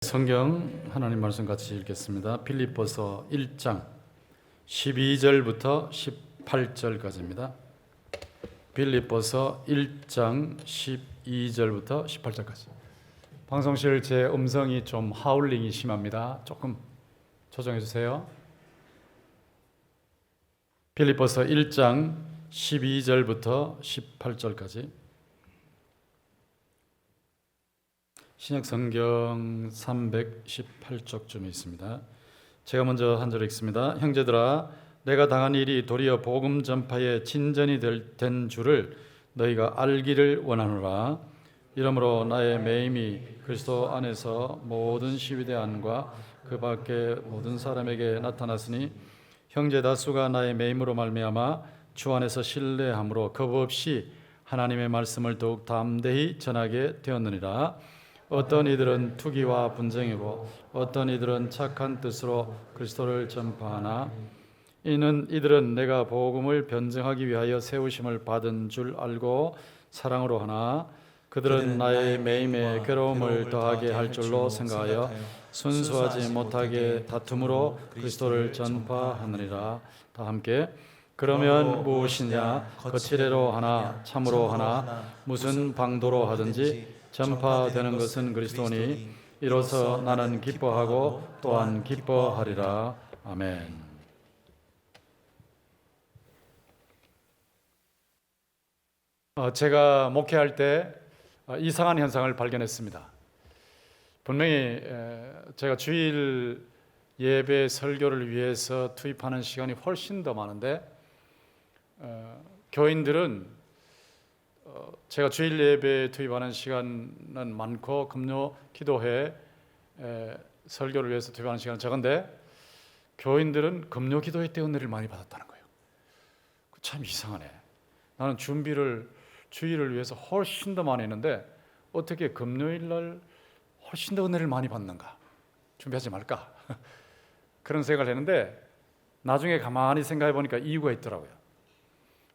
성경 하나님 말씀 같이 읽겠습니다. 빌립보서 1장 12절부터 18절까지입니다. 빌립보서 1장 12절부터 18절까지. 방송실 제 음성이 좀 하울링이 심합니다. 조금 조정해 주세요. 빌립보서 1장 12절부터 18절까지. 신약성경 318쪽쯤에 있습니다. 제가 먼저 한 절 읽습니다. 형제들아, 내가 당한 일이 도리어 복음 전파의 진전이 된 줄을 너희가 알기를 원하노라. 이러므로 나의 매임이 그리스도 안에서 모든 시위대 안과 그 밖에 모든 사람에게 나타났으니 형제 다수가 나의 매임으로 말미암아 주 안에서 신뢰함으로 겁없이 하나님의 말씀을 더욱 담대히 전하게 되었느니라. 어떤 이들은 투기와 분쟁이고 어떤 이들은 착한 뜻으로 그리스도를 전파하나 이들은 내가 복음을 변증하기 위하여 세우심을 받은 줄 알고 사랑으로 하나 그들은 나의 매임에 괴로움을 더하게 할 줄로 생각하여 순수하지 못하게 다툼으로 그리스도를 전파하느니라. 다 함께 그러면 무엇이냐 거칠애로 하나 참으로 하나 무슨 방도로 하든지 전파되는 것은 그리스도니 이로써 나는 기뻐하고 또한 기뻐하리라. 아멘. 제가 목회할 때 이상한 현상을 발견했습니다. 분명히 제가 주일 예배 설교를 위해서 투입하는 시간이 훨씬 더 많은데 교인들은 제가 주일 예배에 투입하는 시간은 많고 금요 기도회 설교를 위해서 투입하는 시간은 적은데 교인들은 금요 기도회 때 은혜를 많이 받았다는 거예요. 참 이상하네. 나는 주일을 위해서 훨씬 더 많이 했는데 어떻게 금요일 날 훨씬 더 은혜를 많이 받는가? 준비하지 말까? 그런 생각을 했는데 나중에 가만히 생각해 보니까 이유가 있더라고요.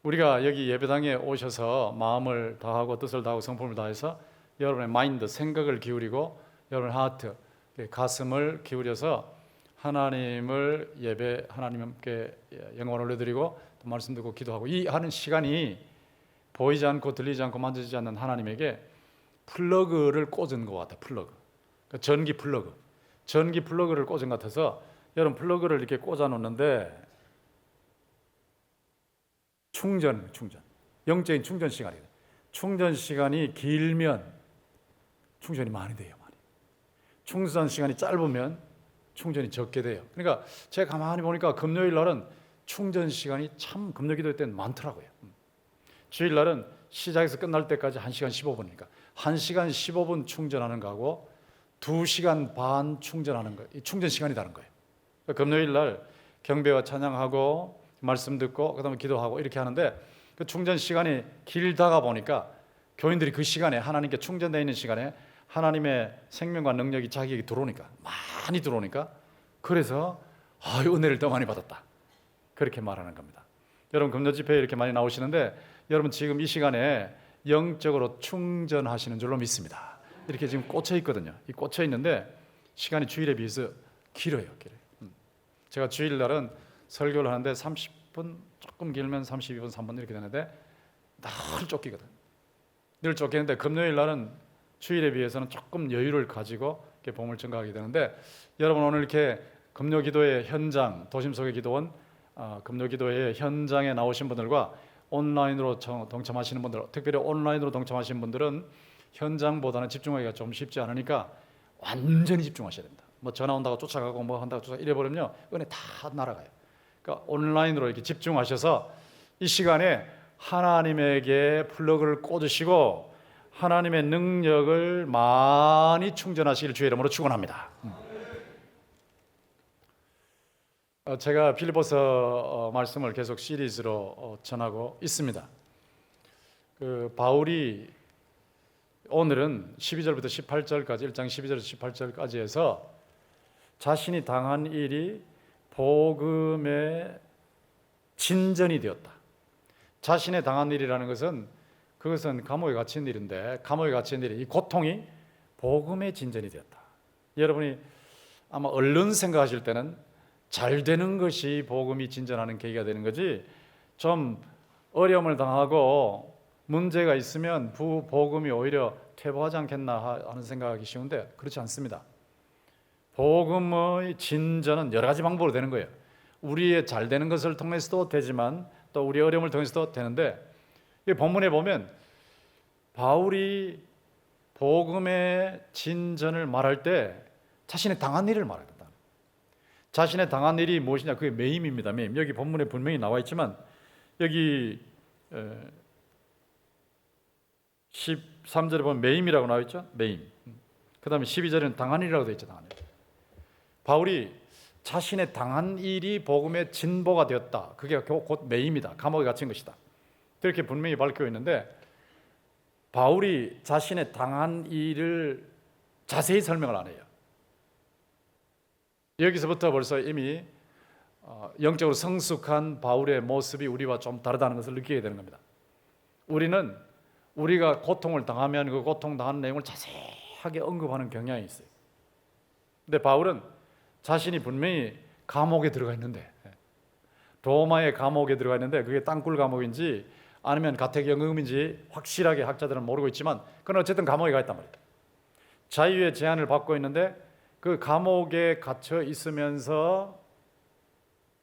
우리가 여기 예배당에 오셔서 마음을 다하고 뜻을 다하고 성품을 다해서 여러분의 마인드, 생각을 기울이고 여러분의 하트, 가슴을 기울여서 하나님을 하나님께 영광을 올려드리고 또 말씀 듣고 기도하고 이 하는 시간이 보이지 않고 들리지 않고 만져지지 않는 하나님에게 플러그를 꽂은 것 같아. 플러그. 그러니까 전기 플러그를 꽂은 것 같아서 여러분 플러그를 이렇게 꽂아 놓는데 충전, 영적인 충전 시간이에요. 충전 시간이 길면 충전이 많이 돼요. 충전 시간이 짧으면 충전이 적게 돼요. 그러니까 제가 가만히 보니까 금요일 날은 충전 시간이 참 금요 기도 때는 많더라고요. 주일 날은 시작해서 끝날 때까지 1시간 15분이니까 1시간 15분 충전하는 거하고 2시간 반 충전하는 거, 이 충전 시간이 다른 거예요. 그러니까 금요일 날 경배와 찬양하고 말씀 듣고 그다음에 기도하고 이렇게 하는데 그 충전 시간이 길다가 보니까 교인들이 그 시간에 하나님께 충전되어 있는 시간에 하나님의 생명과 능력이 자기에게 들어오니까 많이 들어오니까 그래서 은혜를 더 많이 받았다 그렇게 말하는 겁니다. 여러분 금요 집회에 이렇게 많이 나오시는데 여러분 지금 이 시간에 영적으로 충전하시는 줄로 믿습니다. 이렇게 지금 꽂혀 있거든요. 이 꽂혀 있는데 시간이 주일에 비해서 길어요. 제가 주일 날은 설교를 하는데 30분 조금 길면 32분 3분 이렇게 되는데 늘 쫓기거든. 늘 쫓기는데 금요일 날은 주일에 비해서는 조금 여유를 가지고 이렇게 복음을 전가하게 되는데 여러분 오늘 이렇게 금요 기도의 현장 도심 속의 기도원 금요 기도의 현장에 나오신 분들과 온라인으로 동참하시는 분들 특별히 온라인으로 동참하시는 분들은 현장보다는 집중하기가 좀 쉽지 않으니까 완전히 집중하셔야 됩니다. 뭐 전화 온다고 쫓아가고 뭐 한다고 이래버리면 은혜 다 날아가요. 그러니까 온라인으로 이렇게 집중하셔서 이 시간에 하나님에게 플러그를 꽂으시고 하나님의 능력을 많이 충전하시길 주의 이름으로 축원합니다. 제가 빌립보서 말씀을 계속 시리즈로 전하고 있습니다. 바울이 오늘은 12절부터 18절까지 1장 12절에서 18절까지 해서 자신이 당한 일이 복음의 진전이 되었다. 자신의 당한 일이라는 것은 그것은 감옥에 갇힌 일인데 감옥에 갇힌 일이 이 고통이 복음의 진전이 되었다. 여러분이 아마 얼른 생각하실 때는 잘 되는 것이 복음이 진전하는 계기가 되는 거지, 좀 어려움을 당하고 문제가 있으면 복음이 오히려 퇴보하지 않겠나 하는 생각하기 쉬운데 그렇지 않습니다. 복음의 진전은 여러 가지 방법으로 되는 거예요. 우리의 잘 되는 것을 통해서도 되지만 또 우리의 어려움을 통해서도 되는데, 이 본문에 보면 바울이 복음의 진전을 말할 때 자신의 당한 일을 말합니다. 자신의 당한 일이 무엇이냐? 그게 매임입니다. 매임. 여기 본문에 분명히 나와 있지만 여기 13절에 보면 매임이라고 나와 있죠. 매임. 그 다음에 12절에는 당한 일이라고 되어 있죠. 당한 일. 바울이 자신의 당한 일이 복음의 진보가 되었다. 그게 곧 매임이다. 감옥에 갇힌 것이다. 그렇게 분명히 밝히고 있는데, 바울이 자신의 당한 일을 자세히 설명을 안 해요. 여기서부터 벌써 이미 영적으로 성숙한 바울의 모습이 우리와 좀 다르다는 것을 느끼게 되는 겁니다. 우리는 우리가 고통을 당하면 그 고통 당하는 내용을 자세하게 언급하는 경향이 있어요. 근데 바울은 자신이 분명히 감옥에 들어가 있는데, 로마의 감옥에 들어가 있는데 그게 땅굴 감옥인지 아니면 가택연금인지 확실하게 학자들은 모르고 있지만 그건 어쨌든 감옥에 가 있단 말이에요. 자유의 제한을 받고 있는데 그 감옥에 갇혀 있으면서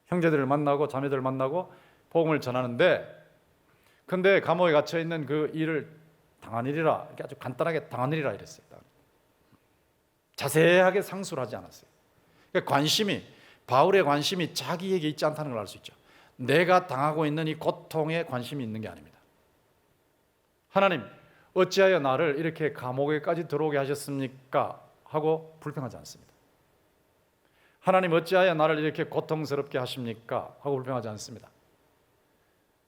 형제들을 만나고 자매들을 만나고 복음을 전하는데, 근데 감옥에 갇혀 있는 그 일을 당한 일이라, 이렇게 아주 간단하게 당한 일이라 이랬어요. 자세하게 상수를 하지 않았어요. 그러니까 바울의 관심이 자기에게 있지 않다는 걸 알 수 있죠. 내가 당하고 있는 이 고통에 관심이 있는 게 아닙니다. 하나님, 어찌하여 나를 이렇게 감옥에까지 들어오게 하셨습니까? 하고 불평하지 않습니다. 하나님, 어찌하여 나를 이렇게 고통스럽게 하십니까? 하고 불평하지 않습니다.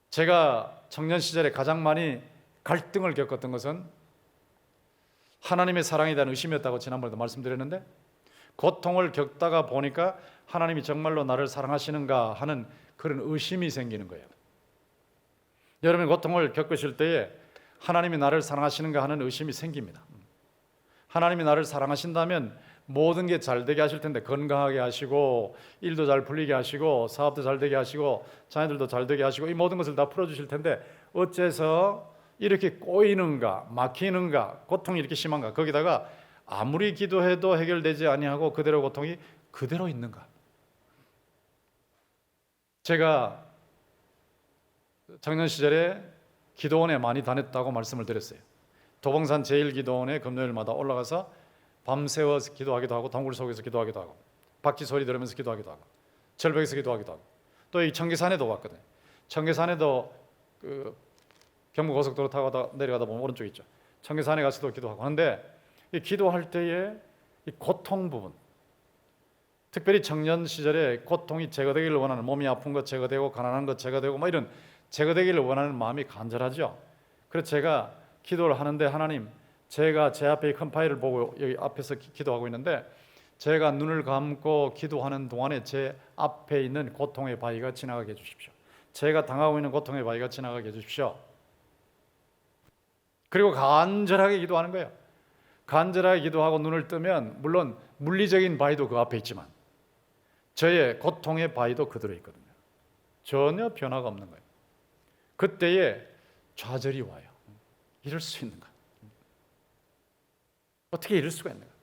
제가 청년 시절에 가장 많이 갈등을 겪었던 것은 하나님의 사랑에 대한 의심이었다고 지난번에도 말씀드렸는데, 고통을 겪다가 보니까 하나님이 정말로 나를 사랑하시는가 하는 그런 의심이 생기는 거예요. 여러분, 고통을 겪으실 때에 하나님이 나를 사랑하시는가 하는 의심이 생깁니다. 하나님이 나를 사랑하신다면 모든 게 잘 되게 하실 텐데, 건강하게 하시고 일도 잘 풀리게 하시고 사업도 잘 되게 하시고 자녀들도 잘 되게 하시고 이 모든 것을 다 풀어주실 텐데 어째서 이렇게 꼬이는가, 막히는가, 고통이 이렇게 심한가, 거기다가 아무리 기도해도 해결되지 아니하고 그대로 고통이 그대로 있는가. 제가 청년 시절에 기도원에 많이 다녔다고 말씀을 드렸어요. 도봉산 제1기도원에 금요일마다 올라가서 밤새워 기도하기도 하고 동굴 속에서 기도하기도 하고 박쥐 소리 들으면서 기도하기도 하고 절벽에서 기도하기도 하고, 또 이 청계산에도 왔거든요. 청계산에도 그 경부고속도로 타고 내려가다 보면 오른쪽에 있죠. 청계산에 가서도 기도하고 하는데, 이 기도할 때에 이 고통 부분, 특별히 청년 시절에 고통이 제거되기를 원하는, 몸이 아픈 것 제거되고 가난한 것 제거되고 뭐 이런 제거되기를 원하는 마음이 간절하죠. 그래서 제가 기도를 하는데, 하나님, 제가 제 앞에 큰 파일을 보고 여기 앞에서 기도하고 있는데 제가 눈을 감고 기도하는 동안에 제 앞에 있는 고통의 바위가 지나가게 해주십시오. 제가 당하고 있는 고통의 바위가 지나가게 해주십시오. 그리고 간절하게 기도하는 거예요. 간절하게 기도하고 눈을 뜨면 물론 물리적인 바위도 그 앞에 있지만 저의 고통의 바위도 그대로 있거든요. 전혀 변화가 없는 거예요. 그때에 좌절이 와요. 이럴 수 있는가? 어떻게 이럴 수가 있는가?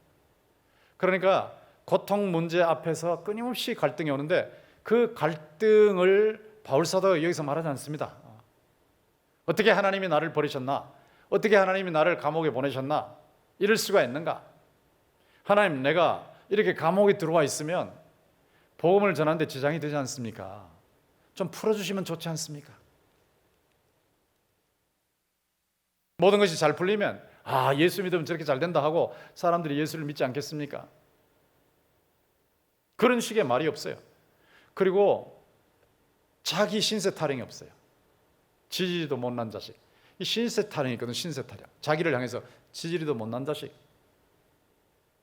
그러니까 고통 문제 앞에서 끊임없이 갈등이 오는데 그 갈등을 바울 사도가 여기서 말하지 않습니다. 어떻게 하나님이 나를 버리셨나? 어떻게 하나님이 나를 감옥에 보내셨나? 이럴 수가 있는가? 하나님, 내가 이렇게 감옥에 들어와 있으면 복음을 전하는데 지장이 되지 않습니까? 좀 풀어주시면 좋지 않습니까? 모든 것이 잘 풀리면 예수 믿으면 저렇게 잘 된다 하고 사람들이 예수를 믿지 않겠습니까? 그런 식의 말이 없어요. 그리고 자기 신세 타령이 없어요. 지지리도 못난 자식. 이 신세 타령이 있거든. 신세 타령. 자기를 향해서 지지리도 못난 자식.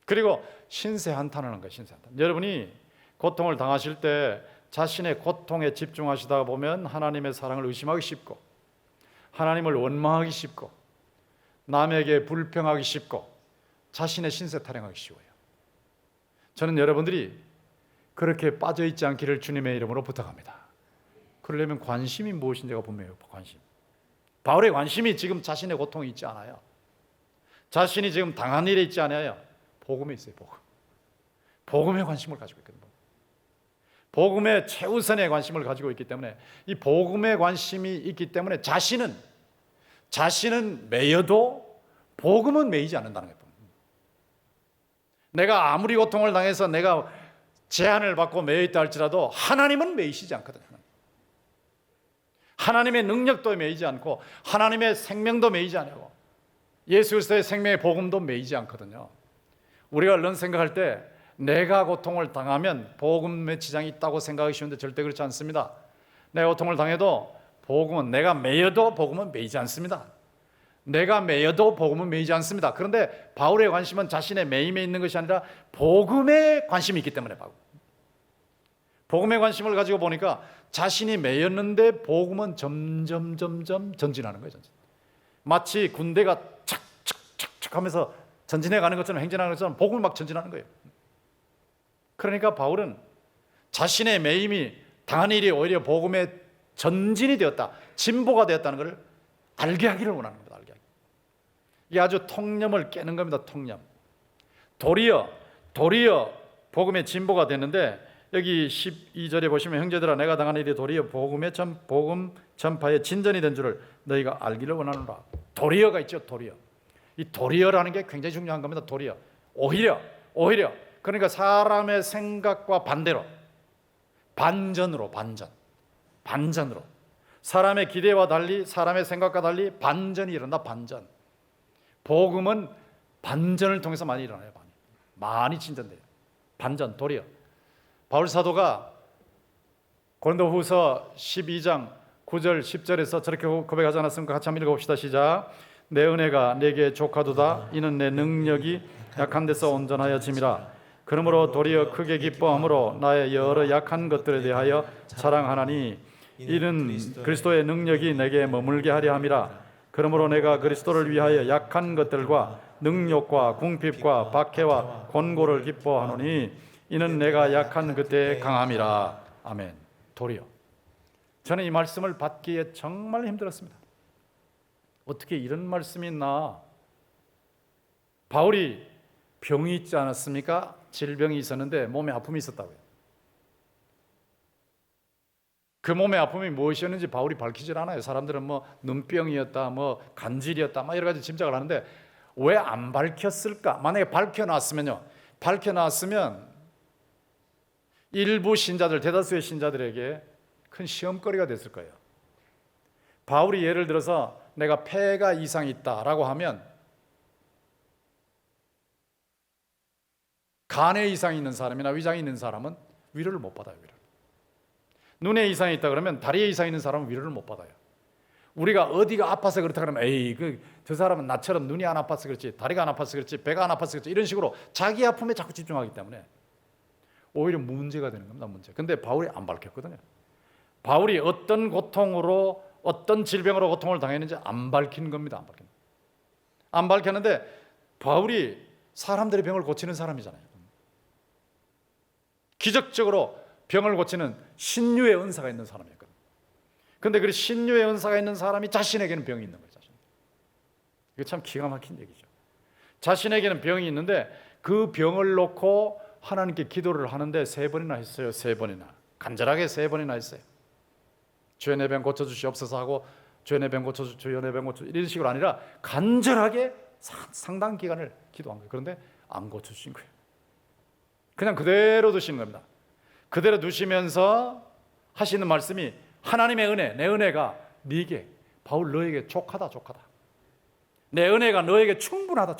그리고 신세 한탄을 하는 거예요. 신세 한탄. 여러분이 고통을 당하실 때 자신의 고통에 집중하시다 보면 하나님의 사랑을 의심하기 쉽고 하나님을 원망하기 쉽고 남에게 불평하기 쉽고 자신의 신세 타령하기 쉬워요. 저는 여러분들이 그렇게 빠져있지 않기를 주님의 이름으로 부탁합니다. 그러려면 관심이 무엇인지가 분명해요. 관심. 바울의 관심이 지금 자신의 고통이 있지 않아요. 자신이 지금 당한 일에 있지 않아요. 복음에 있어요. 복음에 관심을 가지고 있거든요. 복음의 최우선의 관심을 가지고 있기 때문에, 이 복음에 관심이 있기 때문에 자신은 매여도 복음은 매이지 않는다는 거예요. 내가 아무리 고통을 당해서 내가 제한을 받고 매여있다 할지라도 하나님은 매이시지 않거든요. 하나님의 능력도 매이지 않고 하나님의 생명도 매이지 않고 예수 그리스도의 생명의 복음도 매이지 않거든요. 우리가 얼른 생각할 때 내가 고통을 당하면 복음의 지장이 있다고 생각하기 쉬운데 절대 그렇지 않습니다. 내가 고통을 당해도 복음은, 내가 매여도 복음은 매이지 않습니다. 내가 매여도 복음은 매이지 않습니다. 그런데 바울의 관심은 자신의 매임에 있는 것이 아니라 복음에 관심이 있기 때문에, 복음의 관심을 가지고 보니까 자신이 매였는데 복음은 점점 전진하는 거예요. 마치 군대가 착착착착 하면서 전진해 가는 것처럼, 행진하는 것처럼 복음을 막 전진하는 거예요. 그러니까 바울은 자신의 매임이 당한 일이 오히려 복음의 전진이 되었다, 진보가 되었다는 것을 알게 하기를 원하는 겁니다. 알게 하기. 이게 아주 통념을 깨는 겁니다. 통념. 도리어 복음의 진보가 됐는데, 여기 12절에 보시면 형제들아 내가 당한 일이 도리어 복음 전파의 진전이 된 줄을 너희가 알기를 원하노라. 도리어가 있죠. 도리어. 이 도리어라는 게 굉장히 중요한 겁니다. 도리어. 오히려 그러니까 사람의 생각과 반대로, 반전으로 사람의 기대와 달리, 사람의 생각과 달리 반전이 일어난다. 반전. 복음은 반전을 통해서 많이 일어나요. 많이 진전돼요. 반전, 도리어. 바울 사도가 고린도후서 12장 9절 10절에서 저렇게 고백하지 않았습니까? 같이 한번 읽어봅시다. 시작. 내 은혜가 내게 족하도다. 이는 내 능력이 약한 데서 온전하여 짐이라. 그러므로 도리어 크게 기뻐함으로 나의 여러 약한 것들에 대하여 자랑하나니 이는 그리스도의 능력이 내게 머물게 하려 함이라. 그러므로 내가 그리스도를 위하여 약한 것들과 능욕과 궁핍과 박해와 곤고를 기뻐하노니 이는 내가 약한 그때에 강함이라. 아멘. 도리어. 저는 이 말씀을 받기에 정말 힘들었습니다. 어떻게 이런 말씀이 있나? 바울이 병이 있지 않았습니까? 질병이 있었는데 몸에 아픔이 있었다고요. 그 몸의 아픔이 무엇이었는지 바울이 밝히질 않아요. 사람들은 뭐 눈병이었다, 뭐 간질이었다, 막 여러 가지 짐작을 하는데 왜 안 밝혔을까? 만약에 밝혀놨으면 일부 신자들, 대다수의 신자들에게 큰 시험거리가 됐을 거예요. 바울이 예를 들어서 내가 폐가 이상이 있다라고 하면 간에 이상이 있는 사람이나 위장이 있는 사람은 위로를 못 받아요. 눈에 이상이 있다 그러면 다리에 이상이 있는 사람은 위로를 못 받아요. 우리가 어디가 아파서 그렇다 그러면 저 사람은 나처럼 눈이 안 아파서 그렇지, 다리가 안 아파서 그렇지, 배가 안 아파서 그렇지, 이런 식으로 자기 아픔에 자꾸 집중하기 때문에 오히려 문제가 되는 겁니다. 문제. 근데 바울이 안 밝혔거든요. 바울이 어떤 고통으로, 어떤 질병으로 고통을 당했는지 안 밝힌 겁니다. 안 밝혔는데 바울이 사람들의 병을 고치는 사람이잖아요. 기적적으로 병을 고치는 신유의 은사가 있는 사람이었거든요. 그런데 그 신유의 은사가 있는 사람이 자신에게는 병이 있는 거예요. 이게 참 기가 막힌 얘기죠. 자신에게는 병이 있는데 그 병을 놓고 하나님께 기도를 하는데 3번이나 했어요. 3번이나. 간절하게 3번이나 했어요. 주의 내 병 고쳐주시옵소서 하고, 주의 내 병 고쳐주시옵소서, 주의 내 병 고쳐주시옵소서, 이런 식으로 아니라 간절하게 상당 기간을 기도한 거예요. 그런데 안 고쳐주신 거예요. 그냥 그대로 두시는 겁니다. 그대로 두시면서 하시는 말씀이 하나님의 은혜, 내 은혜가 네게, 바울 너에게 족하다. 내 은혜가 너에게 충분하다.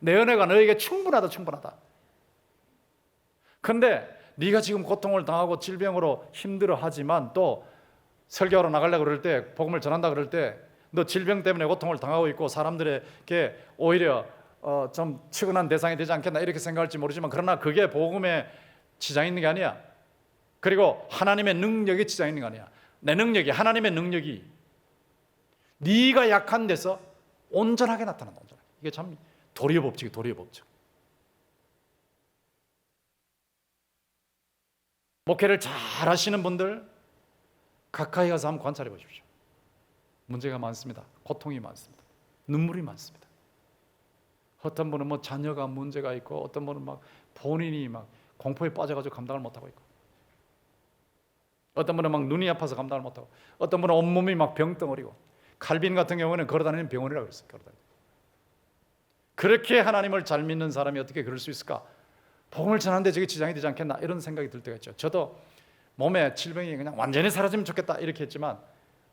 내 은혜가 너에게 충분하다. 그런데 네가 지금 고통을 당하고 질병으로 힘들어하지만 또 설교하러 나가려고 그럴 때, 복음을 전한다 그럴 때 너 질병 때문에 고통을 당하고 있고 사람들에게 오히려 좀 측은한 대상이 되지 않겠나 이렇게 생각할지 모르지만, 그러나 그게 복음에 지장이 있는 게 아니야. 그리고 하나님의 능력에 지장이 있는 게 아니야. 내 능력이, 하나님의 능력이 네가 약한 데서 온전하게 나타난다. 이게 참 도리어 법칙. 목회를 잘 하시는 분들 가까이 가서 한번 관찰해 보십시오. 문제가 많습니다. 고통이 많습니다. 눈물이 많습니다. 어떤 분은 뭐 자녀가 문제가 있고, 어떤 분은 막 본인이 막 공포에 빠져가지고 감당을 못하고 있고, 어떤 분은 막 눈이 아파서 감당을 못하고, 어떤 분은 온몸이 막 병덩어리고, 칼빈 같은 경우는 걸어다니는 병원이라고 그랬어요. 그렇게 하나님을 잘 믿는 사람이 어떻게 그럴 수 있을까? 복음을 전하는데 저게 지장이 되지 않겠나, 이런 생각이 들 때가 있죠. 저도 몸에 질병이 그냥 완전히 사라지면 좋겠다 이렇게 했지만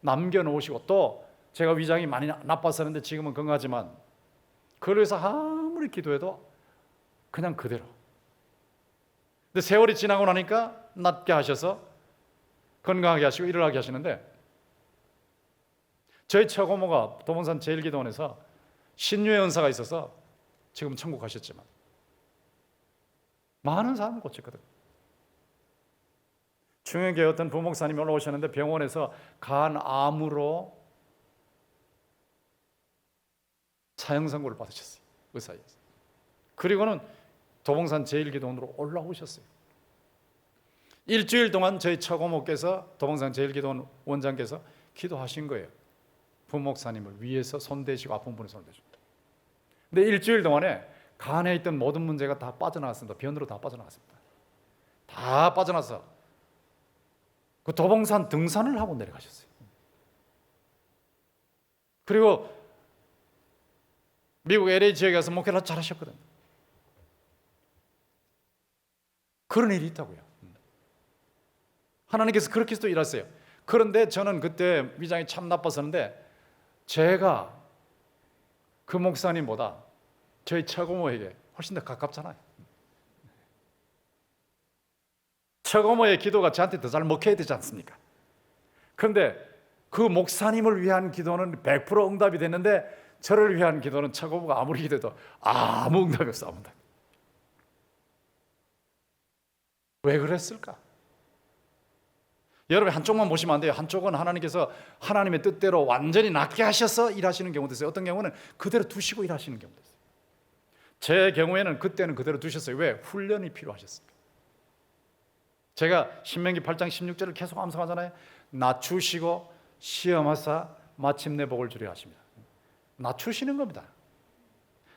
남겨놓으시고, 또 제가 위장이 많이 나빴었는데 지금은 건강하지만 그걸 위해서 아무리 기도해도 그냥 그대로. 근데 세월이 지나고 나니까 낫게 하셔서 건강하게 하시고 일어나게 하시는데, 저희 처고모가 도봉산 제일기도원에서 신유의 은사가 있어서 지금 천국 가셨지만 많은 사람을 고쳤거든요. 중형교회 어떤 부목사님이 올라오셨는데 병원에서 간암으로 사형 선고를 받으셨어요. 의사였어요. 그리고는 도봉산 제일기도원으로 올라오셨어요. 일주일 동안 저희 처고모께서, 도봉산 제일기도원 원장께서 기도하신 거예요. 부목사님을 위해서 손대시고 아픈 분을 손대시고. 근데 일주일 동안에 간에 있던 모든 문제가 다 빠져나갔습니다. 변으로 다 빠져나갔습니다. 다 빠져나서 그 도봉산 등산을 하고 내려가셨어요. 그리고 미국 LA 지역에 가서 목회를 잘하셨거든요. 그런 일이 있다고요. 하나님께서 그렇게 또 일하세요. 그런데 저는 그때 위장이 참 나빴었는데, 제가 그 목사님보다 저희 처고모에게 훨씬 더 가깝잖아요. 처고모의 기도가 저한테 더 잘 먹혀야 되지 않습니까? 그런데 그 목사님을 위한 기도는 100% 응답이 됐는데, 저를 위한 기도는 처고모가 아무리 기도해도 아무 응답이 없어. 아무 응답. 왜 그랬을까? 여러분, 한쪽만 보시면 안 돼요. 한쪽은 하나님께서 하나님의 뜻대로 완전히 낫게 하셔서 일하시는 경우도 있어요. 어떤 경우는 그대로 두시고 일하시는 경우도 있어요. 제 경우에는 그때는 그대로 두셨어요. 왜? 훈련이 필요하셨습니다. 제가 신명기 8장 16절을 계속 암송하잖아요. 낮추시고 시험하사 마침내 복을 주려 하십니다. 낮추시는 겁니다.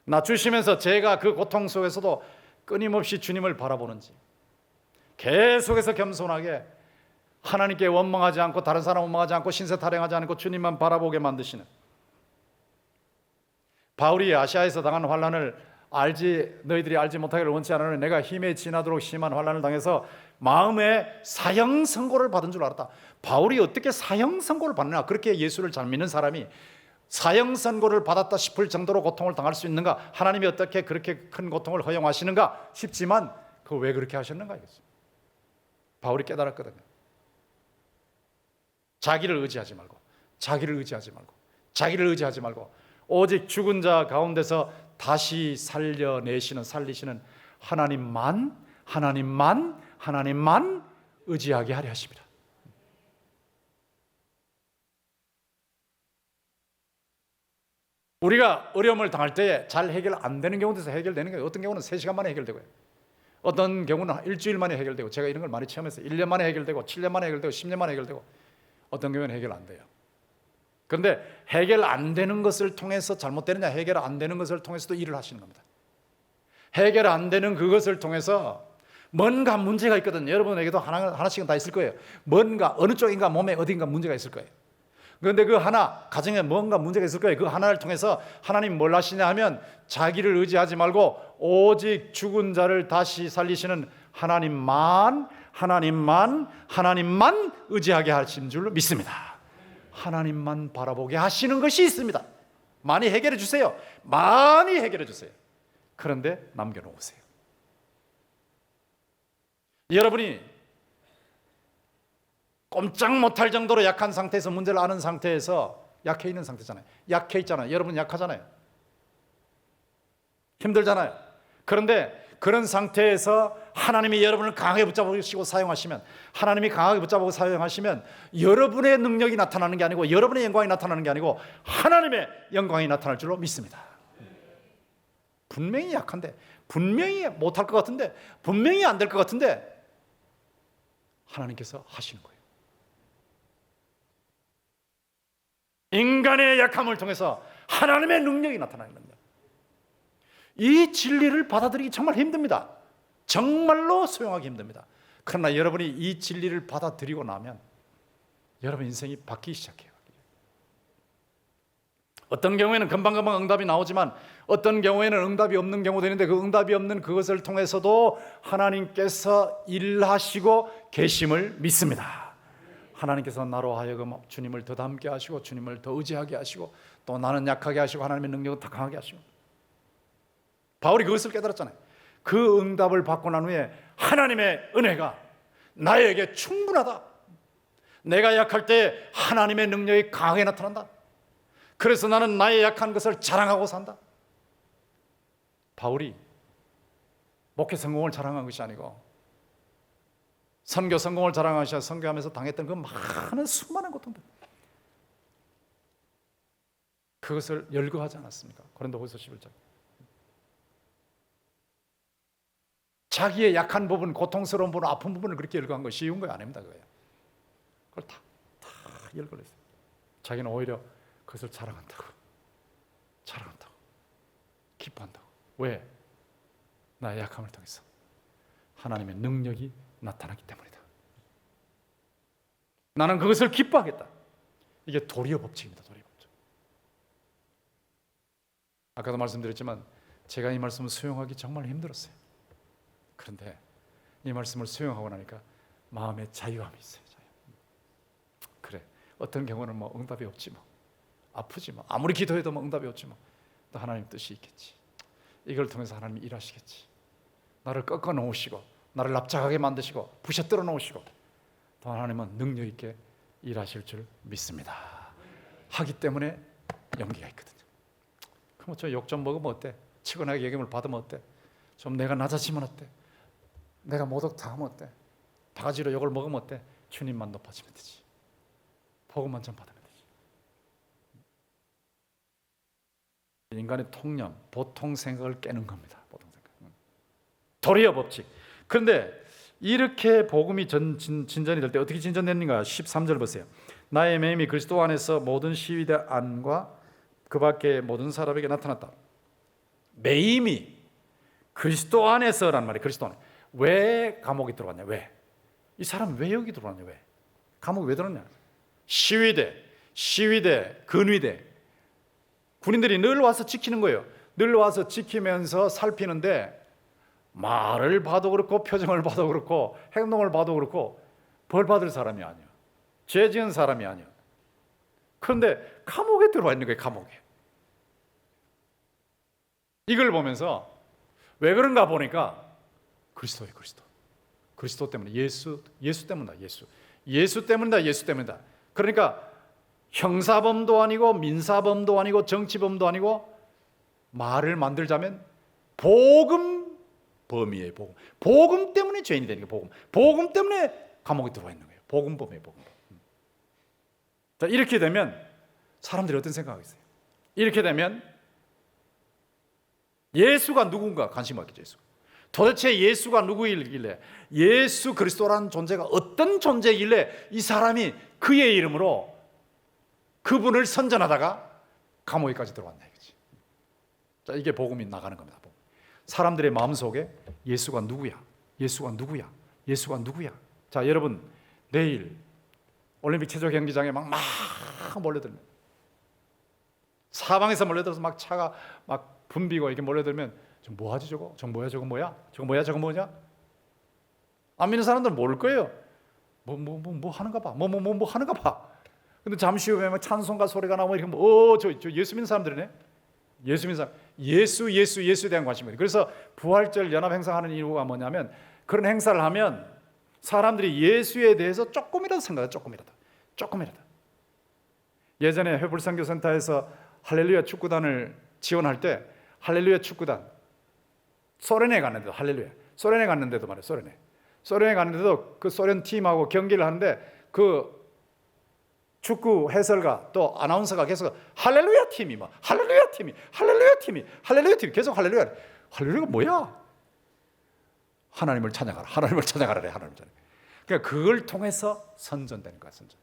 낮추시면서 제가 그 고통 속에서도 끊임없이 주님을 바라보는지, 계속해서 겸손하게 하나님께 원망하지 않고, 다른 사람 원망하지 않고, 신세 타령하지 않고 주님만 바라보게 만드시는, 바울이 아시아에서 당한 환난을 너희들이 알지 못하기를 원치 않으니 내가 힘에 지나도록 심한 환난을 당해서 마음에 사형 선고를 받은 줄 알았다. 바울이 어떻게 사형 선고를 받느냐? 그렇게 예수를 잘 믿는 사람이 사형 선고를 받았다 싶을 정도로 고통을 당할 수 있는가? 하나님이 어떻게 그렇게 큰 고통을 허용하시는가 싶지만, 그 왜 그렇게 하셨는가 이거죠. 바울이 깨달았거든요. 자기를 의지하지 말고, 자기를 의지하지 말고, 자기를 의지하지 말고, 오직 죽은 자 가운데서 다시 살리시는 하나님만 의지하게 하려 하십니다. 우리가 어려움을 당할 때 잘 해결 안 되는 경우도 있어요. 해결되는 경우, 어떤 경우는 3시간 만에 해결되고요. 어떤 경우는 일주일 만에 해결되고, 제가 이런 걸 많이 체험했어요. 1년 만에 해결되고, 7년 만에 해결되고, 10년 만에 해결되고, 어떤 경우는 해결 안 돼요. 그런데 해결 안 되는 것을 통해서 잘못되느냐? 해결 안 되는 것을 통해서도 일을 하시는 겁니다. 해결 안 되는 그것을 통해서 뭔가 문제가 있거든요. 여러분에게도 하나씩은 다 있을 거예요. 뭔가 어느 쪽인가 몸에 어딘가 문제가 있을 거예요. 그런데 그 하나, 가정에 뭔가 문제가 있을 거예요. 그 하나를 통해서 하나님 뭘 하시냐 하면, 자기를 의지하지 말고 오직 죽은 자를 다시 살리시는 하나님만 의지하게 하신 줄로 믿습니다. 하나님만 바라보게 하시는 것이 있습니다. 많이 해결해 주세요. 많이 해결해 주세요. 그런데 남겨놓으세요. 여러분이 꼼짝 못할 정도로 약한 상태에서, 문제를 아는 상태에서 약해 있는 상태잖아요. 약해 있잖아요. 여러분 약하잖아요. 힘들잖아요. 그런데 그런 상태에서 하나님이 여러분을 강하게 붙잡으시고 사용하시면, 하나님이 강하게 붙잡고 사용하시면 여러분의 능력이 나타나는 게 아니고, 여러분의 영광이 나타나는 게 아니고 하나님의 영광이 나타날 줄로 믿습니다. 분명히 약한데, 분명히 못할 것 같은데, 분명히 안 될 것 같은데, 하나님께서 하시는 거예요. 인간의 약함을 통해서 하나님의 능력이 나타나는 겁니다. 이 진리를 받아들이기 정말 힘듭니다. 정말로 수용하기 힘듭니다. 그러나 여러분이 이 진리를 받아들이고 나면 여러분 인생이 바뀌기 시작해요. 어떤 경우에는 금방금방 응답이 나오지만 어떤 경우에는 응답이 없는 경우도 있는데 그 응답이 없는 그것을 통해서도 하나님께서 일하시고 계심을 믿습니다. 하나님께서 나로 하여금 주님을 더 닮게 하시고 주님을 더 의지하게 하시고 또 나는 약하게 하시고 하나님의 능력을 더 강하게 하시고, 바울이 그것을 깨달았잖아요. 그 응답을 받고 난 후에 하나님의 은혜가 나에게 충분하다. 내가 약할 때 하나님의 능력이 강하게 나타난다. 그래서 나는 나의 약한 것을 자랑하고 산다. 바울이 목회 성공을 자랑한 것이 아니고 선교 성공을 자랑한 것이 아니라 선교하면서 당했던 그 많은 수많은 고통들, 그것을 열거하지 않았습니까? 고린도후서 11장. 자기의 약한 부분, 고통스러운 부분, 아픈 부분을 그렇게 열거한 거 쉬운 거 아닙니다. 그걸 다 열거했어요. 자기는 오히려 그것을 자랑한다고, 기뻐한다고. 왜? 나의 약함을 통해서 하나님의 능력이 나타나기 때문이다. 나는 그것을 기뻐하겠다. 이게 도리어 법칙입니다. 도리어 법칙. 아까도 말씀드렸지만 제가 이 말씀을 수용하기 정말 힘들었어요. 그런데 이 말씀을 수용하고 나니까 마음에 자유함이 있어요. 그래, 어떤 경우는 뭐 응답이 없지, 뭐 아프지, 뭐 아무리 기도해도 뭐 응답이 없지, 뭐 또 하나님 뜻이 있겠지. 이걸 통해서 하나님이 일하시겠지. 나를 꺾어 놓으시고 나를 납작하게 만드시고 부셔뜨려 놓으시고 또 하나님은 능력 있게 일하실 줄 믿습니다. 하기 때문에 용기가 있거든요. 그럼 저 욕 좀 먹으면 어때? 치근하게 여김을 받으면 어때? 좀 내가 낮아지면 어때? 내가 모독 당하면 어때? 바가지로 욕을 먹으면 어때? 주님만 높아지면 되지. 복음만 좀 받으면 되지. 인간의 통념, 보통 생각을 깨는 겁니다. 보통 생각. 도리어 법칙. 그런데 이렇게 복음이 진전이 될 때 어떻게 진전됐는가? 13절 보세요. 나의 매임이 그리스도 안에서 모든 시위대 안과 그 밖에 모든 사람에게 나타났다. 매임이 그리스도 안에서란 말이에요. 그리스도 안에. 왜 감옥에 들어갔냐? 왜? 이 사람 왜 여기 들어갔냐? 왜? 감옥에 왜 들어갔냐? 시위대, 근위대. 군인들이 늘 와서 지키는 거예요. 늘 와서 지키면서 살피는데 말을 봐도 그렇고 표정을 봐도 그렇고 행동을 봐도 그렇고 벌 받을 사람이 아니야. 죄 지은 사람이 아니야. 그런데 감옥에 들어와 있는 거예요. 감옥에. 이걸 보면서 왜 그런가 보니까 그리스도예요. 그리스도 때문에, 예수 때문이다. 예수 때문이다. 그러니까 형사범도 아니고 민사범도 아니고 정치범도 아니고 말을 만들자면 복음범이에요. 복음 때문에 죄인이 되는 거예요. 복음 때문에 감옥에 들어와 있는 거예요. 복음범이에요. 복음범. 자, 이렇게 되면 사람들이 어떤 생각하겠어요? 이렇게 되면 예수가 누군가 관심 갖겠죠. 예수. 도대체 예수가 누구이길래, 예수 그리스도라는 존재가 어떤 존재이길래 이 사람이 그의 이름으로 그분을 선전하다가 감옥에까지 들어왔냐 이거지. 자, 이게 복음이 나가는 겁니다. 복음. 사람들의 마음속에 예수가 누구야? 자, 여러분 내일 올림픽 체조 경기장에 막 몰려들면, 사방에서 몰려들어서 막 차가 막 붐비고 이렇게 몰려들면 저 뭐하지 저거? 저거 뭐야? 안 믿는 사람들은 모를 거예요. 뭐 하는가 봐. 뭐 하는가 봐. 근데 잠시 후에 막 찬송가 소리가 나오면 이렇게 저 예수 믿는 사람들이네. 예수에 대한 관심이에요. 그래서 부활절 연합 행사하는 이유가 뭐냐면 그런 행사를 하면 사람들이 예수에 대해서 조금이라도 생각해요. 조금이라도. 예전에 회불선교센터에서 할렐루야 축구단을 지원할 때 할렐루야 축구단 소련에 갔는데도 소련에 갔는데도 그 소련 팀하고 경기를 하는데 그 축구 해설가 또 아나운서가 계속 할렐루야 팀이 계속 할렐루야가 뭐야? 하나님을 찬양하라 그래. 그러니까 그걸 통해서 선전되는 거야, 선전.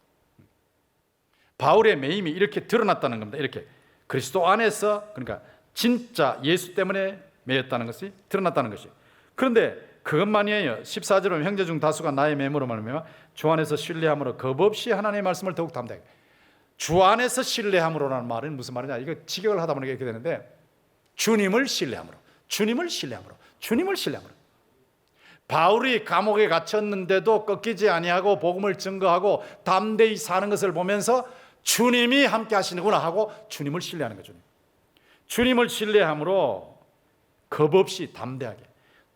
바울의 매임이 이렇게 드러났다는 겁니다. 이렇게 그리스도 안에서, 그러니까 진짜 예수 때문에 매였다는 것이 드러났다는 것이. 그런데 그것만이에요. 14절에 보면 형제 중 다수가 나의 매임으로 말미암아 주 안에서 신뢰함으로 겁없이 하나님의 말씀을 더욱 담대하게. 주 안에서 신뢰함으로라는 말은 무슨 말이냐, 이거 직역을 하다 보니까 이렇게 되는데, 주님을 신뢰함으로, 주님을 신뢰함으로, 주님을 신뢰함으로. 바울이 감옥에 갇혔는데도 꺾이지 아니하고 복음을 증거하고 담대히 사는 것을 보면서 주님이 함께 하시는구나 하고 주님을 신뢰하는 거죠. 주님을 신뢰함으로 겁없이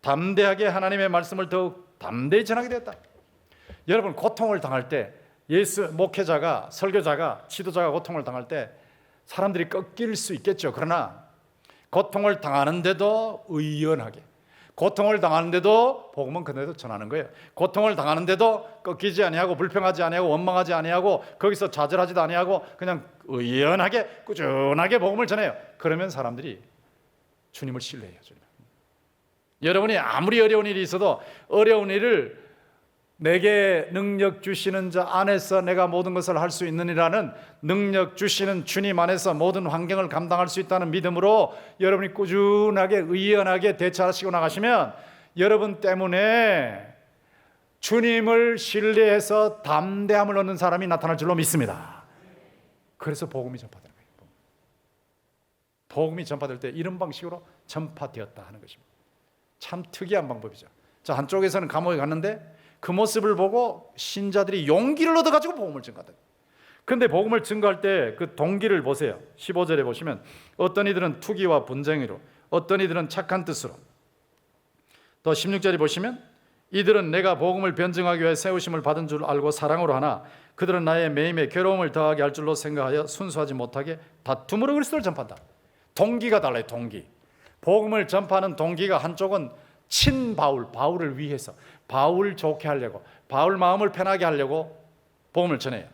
담대하게 하나님의 말씀을 더욱 담대히 전하게 되었다. 여러분, 고통을 당할 때, 예수 목회자가, 설교자가, 지도자가 고통을 당할 때 사람들이 꺾일 수 있겠죠. 그러나 고통을 당하는데도 의연하게, 고통을 당하는데도 복음은 그대로 전하는 거예요. 고통을 당하는데도 꺾이지 아니하고 불평하지 아니하고 원망하지 아니하고 거기서 좌절하지도 아니하고 그냥 의연하게 꾸준하게 복음을 전해요. 그러면 사람들이 주님을 신뢰해요. 주님. 여러분이 아무리 어려운 일이 있어도 어려운 일을 내게 능력 주시는 자 안에서 내가 모든 것을 할 수 있느니라는 능력 주시는 주님 안에서 모든 환경을 감당할 수 있다는 믿음으로 여러분이 꾸준하게 의연하게 대처하시고 나가시면 여러분 때문에 주님을 신뢰해서 담대함을 얻는 사람이 나타날 줄로 믿습니다. 그래서 복음이 전파되는 거예요. 복음이 전파될 때 이런 방식으로 전파되었다 하는 것입니다. 참 특이한 방법이죠. 자, 한쪽에서는 감옥에 갔는데 그 모습을 보고 신자들이 용기를 얻어가지고 복음을 증거하다. 그런데 복음을 증거할 때 그 동기를 보세요. 15절에 보시면 어떤 이들은 투기와 분쟁으로, 어떤 이들은 착한 뜻으로. 또 16절에 보시면 이들은 내가 복음을 변증하기 위해 세우심을 받은 줄 알고 사랑으로 하나 그들은 나의 매임에 괴로움을 더하게 할 줄로 생각하여 순수하지 못하게 다툼으로 그리스도를 전파한다. 동기가 달라요. 동기. 복음을 전파하는 동기가 한쪽은 친바울, 바울을 위해서, 바울 좋게 하려고, 바울 마음을 편하게 하려고 복음을 전해요.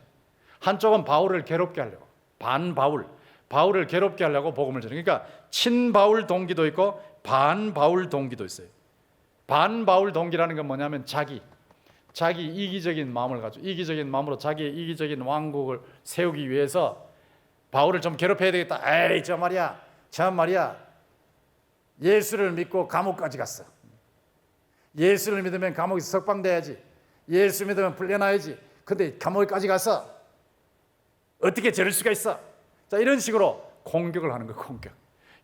한쪽은 바울을 괴롭게 하려고, 반바울, 바울을 괴롭게 하려고 복음을 전해요. 그러니까 친바울 동기도 있고 반바울 동기도 있어요. 반바울 동기라는 건 뭐냐면 자기 이기적인 마음을 가지고, 이기적인 마음으로 자기의 이기적인 왕국을 세우기 위해서 바울을 좀 괴롭혀야 되겠다. 에이, 저 말이야 예수를 믿고 감옥까지 갔어. 예수를 믿으면 감옥에서 석방돼야지. 예수 믿으면 풀려나야지. 근데 감옥까지 가서 어떻게 저럴 수가 있어? 자, 이런 식으로 공격을 하는 거예요. 공격.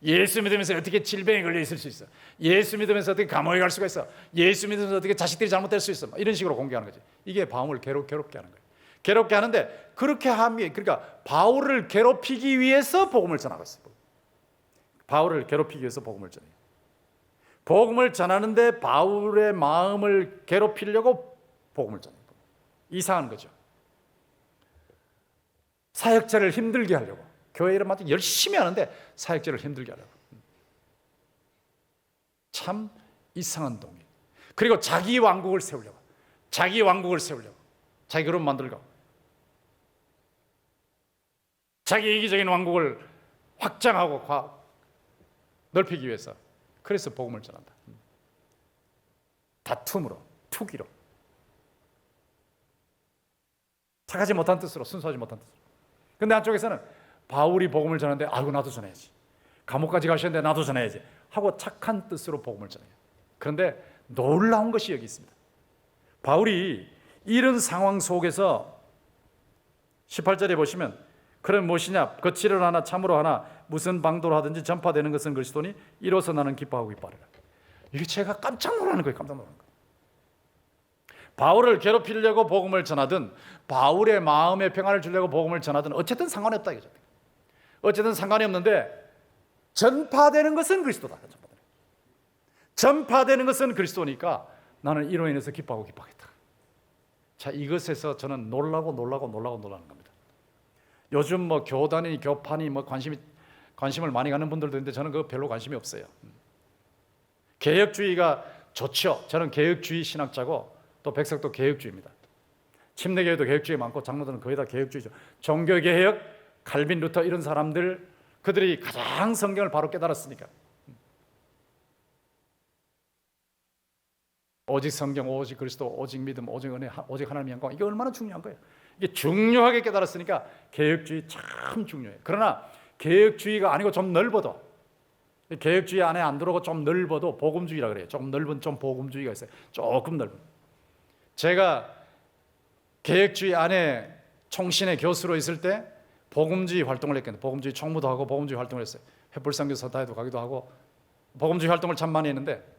예수 믿으면서 어떻게 질병에 걸려 있을 수 있어? 예수 믿으면서 어떻게 감옥에 갈 수가 있어? 예수 믿으면서 어떻게 자식들이 잘못될 수 있어? 이런 식으로 공격하는 거지. 이게 바울을 괴롭게 하는 거예요. 괴롭게 하는데 그렇게 함이, 그러니까 바울을 괴롭히기 위해서 복음을 전하고 있어요. 바울을 괴롭히기 위해서 복음을 전해요. 복음을 전하는데 바울의 마음을 괴롭히려고 복음을 전해요. 이상한 거죠. 사역자를 힘들게 하려고, 교회 일을 마치 열심히 하는데 사역자를 힘들게 하려고. 참 이상한 동의. 그리고 자기 왕국을 세우려고, 자기 그룹 만들고, 자기 이기적인 왕국을 확장하고 넓히기 위해서. 그래서 복음을 전한다. 다툼으로, 투기로, 착하지 못한 뜻으로, 순수하지 못한 뜻으로. 근데 한쪽에서는 바울이 복음을 전하는데 아이고 나도 전해야지, 감옥까지 가셨는데 나도 전해야지 하고 착한 뜻으로 복음을 전해요. 그런데 놀라운 것이 여기 있습니다. 바울이 이런 상황 속에서 18절에 보시면 그럼 무엇이냐, 거칠을 하나 참으로 하나 무슨 방도로 하든지 전파되는 것은 그리스도니 이로써 나는 기뻐하고 기뻐하리라. 이게 제가 깜짝 놀라는 거예요. 깜짝 놀라는 거예요. 바울을 괴롭히려고 복음을 전하든 바울의 마음에 평안을 주려고 복음을 전하든 어쨌든 상관이 없다 이거죠. 어쨌든 상관이 없는데 전파되는 것은 그리스도다. 전파되는 것은 그리스도니까 나는 이로 인해서 기뻐하고 기뻐하겠다. 자, 이것에서 저는 놀라고 놀라는 겁니다. 요즘 뭐 교단이, 교판이 뭐 관심을 많이 갖는 분들도 있는데 저는 그거 별로 관심이 없어요. 개혁주의가 좋죠. 저는 개혁주의 신학자고 또 백석도 개혁주의입니다. 침례교회도 개혁주의 많고 장로들은 거의 다 개혁주의죠. 종교개혁, 칼빈, 루터 이런 사람들, 그들이 가장 성경을 바로 깨달았으니까. 오직 성경, 오직 그리스도, 오직 믿음, 오직 은혜, 오직 하나님의 영광. 이게 얼마나 중요한 거예요. 이게 중요하게 깨달았으니까 개혁주의 참 중요해요. 그러나 개혁주의가 아니고 좀 넓어도, 개혁주의 안에 안 들어오고 좀 넓어도 복음주의라 그래요. 조금 넓은 좀 복음주의가 있어요. 조금 넓은. 제가 개혁주의 안에 총신의 교수로 있을 때 복음주의 활동을 했겠는데, 복음주의 총무도 하고 복음주의 활동을 했어요. 횃불선교 서타에도 가기도 하고 복음주의 활동을 참 많이 했는데,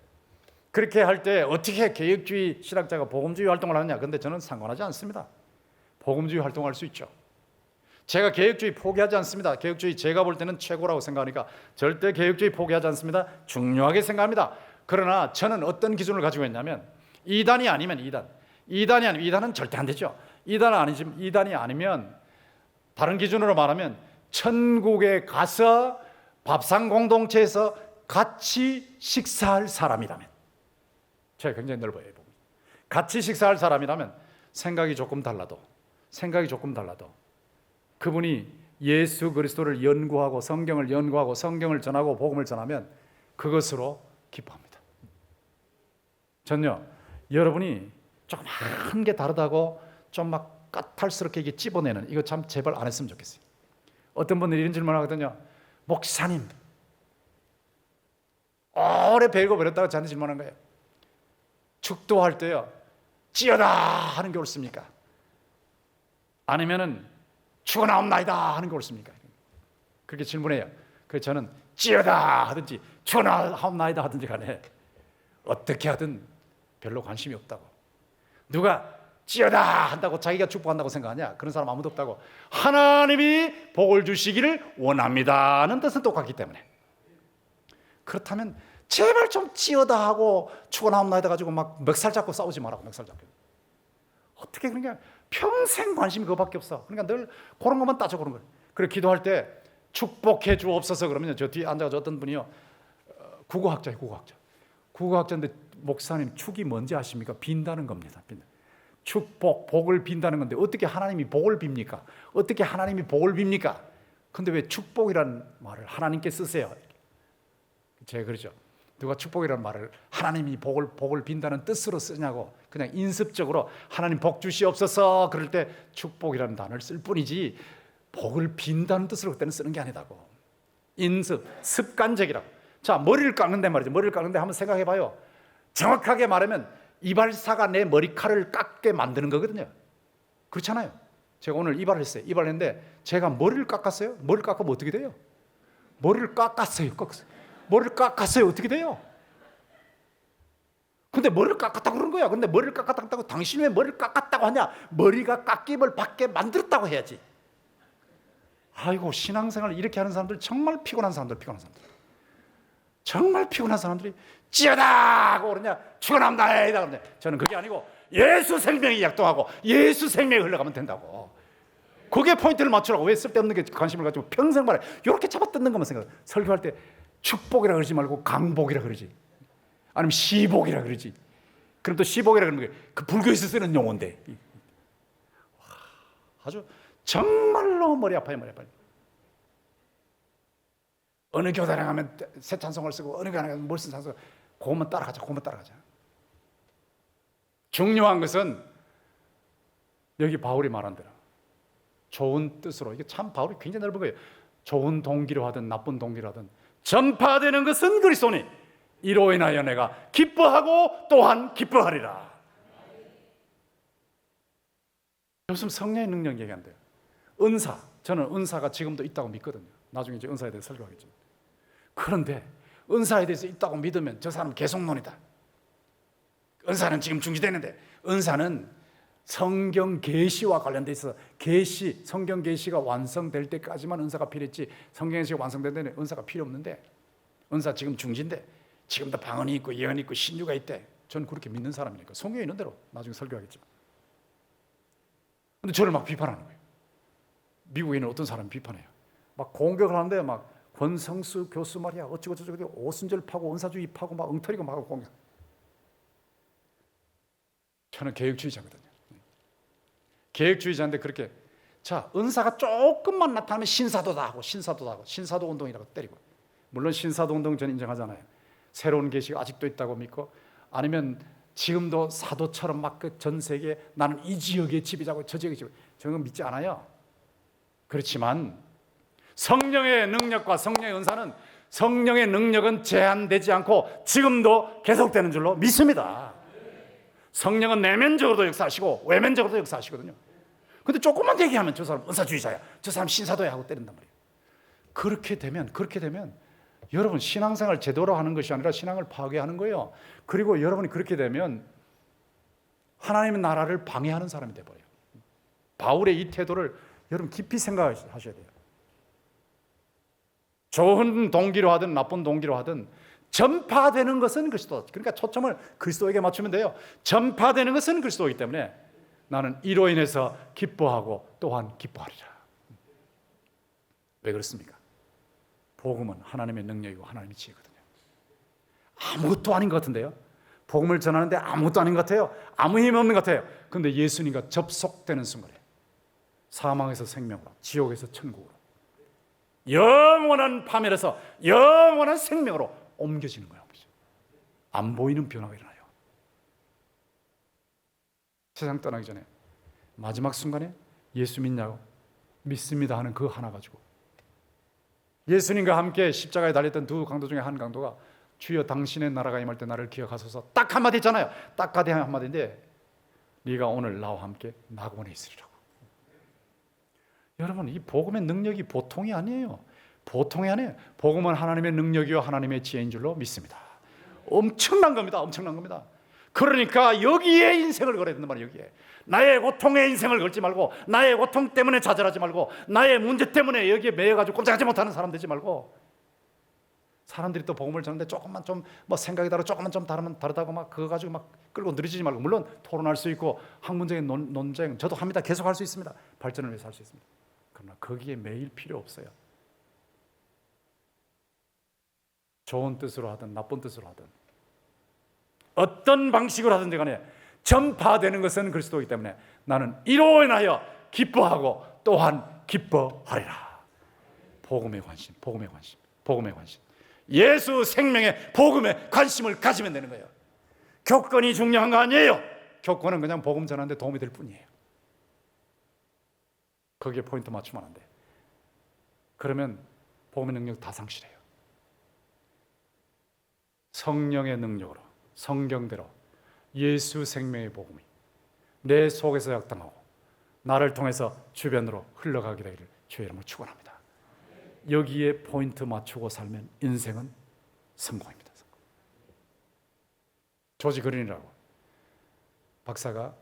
그렇게 할 때 어떻게 개혁주의 신학자가 복음주의 활동을 하느냐? 근데 저는 상관하지 않습니다. 복음주의 활동할 수 있죠. 제가 개혁주의 포기하지 않습니다. 개혁주의 제가 볼 때는 최고라고 생각하니까 절대 개혁주의 포기하지 않습니다. 중요하게 생각합니다. 그러나 저는 어떤 기준을 가지고 있냐면, 이단이 아니면 이단은 절대 안 되죠. 이단이 아니면 다른 기준으로 말하면 천국에 가서 밥상 공동체에서 같이 식사할 사람이라면, 제가 굉장히 넓어요. 같이 식사할 사람이라면 생각이 조금 달라도 그분이 예수 그리스도를 연구하고 성경을 연구하고 성경을 전하고 복음을 전하면 그것으로 기뻐합니다. 전요, 여러분이 조금 한 게 다르다고 좀 막 까탈스럽게 이게 찝어내는 이거 참 제발 안 했으면 좋겠어요. 어떤 분들이 이런 질문을 하거든요. 목사님, 오래 배우고 버렸다고 저한테 질문한 거예요. 축도할 때요, 찌어다 하는 게 옳습니까? 아니면은 죽어나옵나이다 하는 게 옳습니까? 그렇게 질문해요. 그래서 저는 찌어다 하든지 죽어나옵나이다 하든지 간에 어떻게 하든 별로 관심이 없다고. 누가 찌어다 한다고 자기가 축복한다고 생각하냐? 그런 사람 아무도 없다고. 하나님이 복을 주시기를 원합니다는 뜻은 똑같기 때문에. 그렇다면 제발 좀 찌어다 하고 죽어나옵나이다 가지고 막 멱살 잡고 싸우지 말라고. 멱살 잡고. 어떻게 그러냐? 평생 관심이 그거밖에 없어. 그러니까 늘 그런 것만 따져 그런 거예요. 그래 기도할 때 축복해 주옵소서 그러면 저 뒤에 앉아서 어떤 분이요, 국어학자예요. 국어학자인데 목사님 축이 뭔지 아십니까? 빈다는 겁니다. 축복, 복을 빈다는 건데 어떻게 하나님이 복을 빕니까? 어떻게 하나님이 복을 빕니까? 근데 왜 축복이라는 말을 하나님께 쓰세요? 제가 그러죠. 누가 축복이라는 말을 하나님이 복을 빈다는 뜻으로 쓰냐고. 그냥 인습적으로 하나님 복 주시옵소서 그럴 때 축복이라는 단어를 쓸 뿐이지 복을 빈다는 뜻으로 그때는 쓰는 게 아니다고. 인습, 습관적이라고. 자, 머리를 깎는데 말이죠. 머리를 깎는데 한번 생각해 봐요. 정확하게 말하면 이발사가 내 머리카락을 깎게 만드는 거거든요. 그렇잖아요. 제가 오늘 이발을 했어요. 이발을 했는데 제가 머리를 깎았어요. 머리를 깎으면 어떻게 돼요? 머리를 깎았어요. 머리를 깎았어요. 어떻게 돼요? 근데 머리를 깎았다고 그런 거야. 근데 머리를 깎았다고 당신이 왜 머리를 깎았다고 하냐? 머리가 깎임을 받게 만들었다고 해야지. 아이고, 신앙생활 이렇게 하는 사람들 정말 피곤한 사람들. 정말 피곤한 사람들이 찌어다 하고 그러냐, 죽어남다이다 그러냐. 저는 그게 아니고 예수 생명이 약동하고 예수 생명이 흘러가면 된다고. 그게 포인트를 맞추라고. 왜 쓸데없는 게 관심을 가지고 평생 말해 이렇게 잡아뜯는 것만 생각해. 설교할 때 축복이라 그러지 말고 강복이라 그러지, 아니면 시복이라 그러지. 그럼 또 시복이라 그러는 게 그 불교에서 쓰는 용어인데 아주 정말로 머리 아파요. 어느 교단에 가면 새 찬송을 쓰고 어느 교단에 가면 뭘 쓴 찬송, 그것만 따라가자. 중요한 것은 여기 바울이 말한 대로 좋은 뜻으로, 이게 참 바울이 굉장히 넓은 거예요. 좋은 동기로 하든 나쁜 동기로 하든 전파되는 것은 그리스도니 이로 인하여 내가 기뻐하고 또한 기뻐하리라. 요즘 성령의 능력 얘기한대요. 은사, 저는 은사가 지금도 있다고 믿거든요. 나중에 이제 은사에 대해서 설교하겠죠. 그런데 은사에 대해서 있다고 믿으면 저 사람 개송론이다. 은사는 지금 중지되는데, 은사는 성경 계시와 관련돼 있어. 성경 계시가 완성될 때까지만 은사가 필요했지, 성경 계시가 완성될 때는 은사가 필요 없는데, 은사 지금 중지인데 지금도 방언이 있고 예언이 있고 신유가 있대. 저는 그렇게 믿는 사람이니까 성경에 있는 대로 나중에 설교하겠지만. 근데 저를 막 비판하는 거예요. 미국에 있는 어떤 사람이 비판해요. 막 공격을 하는데 막 권성수 교수 말이야 어쩌고 저쩌고 오순절 파고 은사주의 파고 막 엉터리고 막 공격. 저는 개혁주의자거든요. 개혁주의자인데 그렇게, 자, 은사가 조금만 나타나면 신사도다 하고 신사도 운동이라고 때리고. 물론 신사도 운동 저는 인정하잖아요. 새로운 계시가 아직도 있다고 믿고, 아니면 지금도 사도처럼 막 그 전 세계 나는 이 지역의 지배자고 저 지역의 지배, 저는 믿지 않아요. 그렇지만 성령의 능력과 성령의 은사는, 성령의 능력은 제한되지 않고 지금도 계속되는 줄로 믿습니다. 성령은 내면적으로도 역사하시고 외면적으로도 역사하시거든요. 근데 조금만 얘기하면 저 사람 은사주의자야, 저 사람 신사도야 하고 때린단 말이에요. 그렇게 되면 여러분 신앙생활 제대로 하는 것이 아니라 신앙을 파괴하는 거예요. 그리고 여러분이 그렇게 되면 하나님의 나라를 방해하는 사람이 되어버려요. 바울의 이 태도를 여러분 깊이 생각하셔야 돼요. 좋은 동기로 하든 나쁜 동기로 하든 전파되는 것은 그리스도, 그러니까 초점을 그리스도에게 맞추면 돼요. 전파되는 것은 그리스도이기 때문에 나는 이로 인해서 기뻐하고 또한 기뻐하리라. 왜 그렇습니까? 복음은 하나님의 능력이고 하나님의 지혜거든요. 아무것도 아닌 것 같은데요, 복음을 전하는데 아무것도 아닌 것 같아요. 아무 힘이 없는 것 같아요. 그런데 예수님과 접속되는 순간에 사망에서 생명으로, 지옥에서 천국으로, 영원한 파멸에서 영원한 생명으로 옮겨지는 거예요. 안 보이는 변화가 일어나요. 세상 떠나기 전에 마지막 순간에 예수 믿냐고, 믿습니다 하는 그 하나 가지고 예수님과 함께 십자가에 달렸던 두 강도 중에 한 강도가 주여 당신의 나라가 임할 때 나를 기억하소서, 딱 한마디 했잖아요. 딱 한마디인데 네가 오늘 나와 함께 낙원에 있으리라고. 여러분, 이 복음의 능력이 보통이 아니에요. 보통이 아니에요. 복음은 하나님의 능력이요 하나님의 지혜인 줄로 믿습니다. 엄청난 겁니다. 엄청난 겁니다. 그러니까 여기에 인생을 걸어야 된단 말이에요. 여기에 나의 고통에 인생을 걸지 말고, 나의 고통 때문에 좌절하지 말고, 나의 문제 때문에 여기에 매여가지고 꼼짝하지 못하는 사람 되지 말고. 사람들이 또 복음을 전하는데 조금만 좀 뭐 생각이 조금만 좀 다르다고 막 그거 가지고 막 끌고 늘어지지 말고, 물론 토론할 수 있고 학문적인 논쟁 저도 합니다. 계속 할 수 있습니다. 발전을 위해서 할 수 있습니다. 그러나 거기에 매일 필요 없어요. 좋은 뜻으로 하든 나쁜 뜻으로 하든 어떤 방식으로 하든지 간에 전파되는 것은 그리스도이기 때문에 나는 이로 인하여 기뻐하고 또한 기뻐하리라. 복음의 관심, 복음의 관심, 복음의 관심. 예수 생명의 복음에 관심을 가지면 되는 거예요. 교권이 중요한 거 아니에요. 교권은 그냥 복음 전하는데 도움이 될 뿐이에요. 거기에 포인트 맞추면 안 돼. 그러면 복음의 능력 다 상실해요. 성령의 능력으로, 성경대로 예수 생명의 복음이 내 속에서 약당하고 나를 통해서 주변으로 흘러가게 되기를 주의 이름으로 축원합니다. 여기에 포인트 맞추고 살면 인생은 성공입니다. 조지 그린이라고 박사가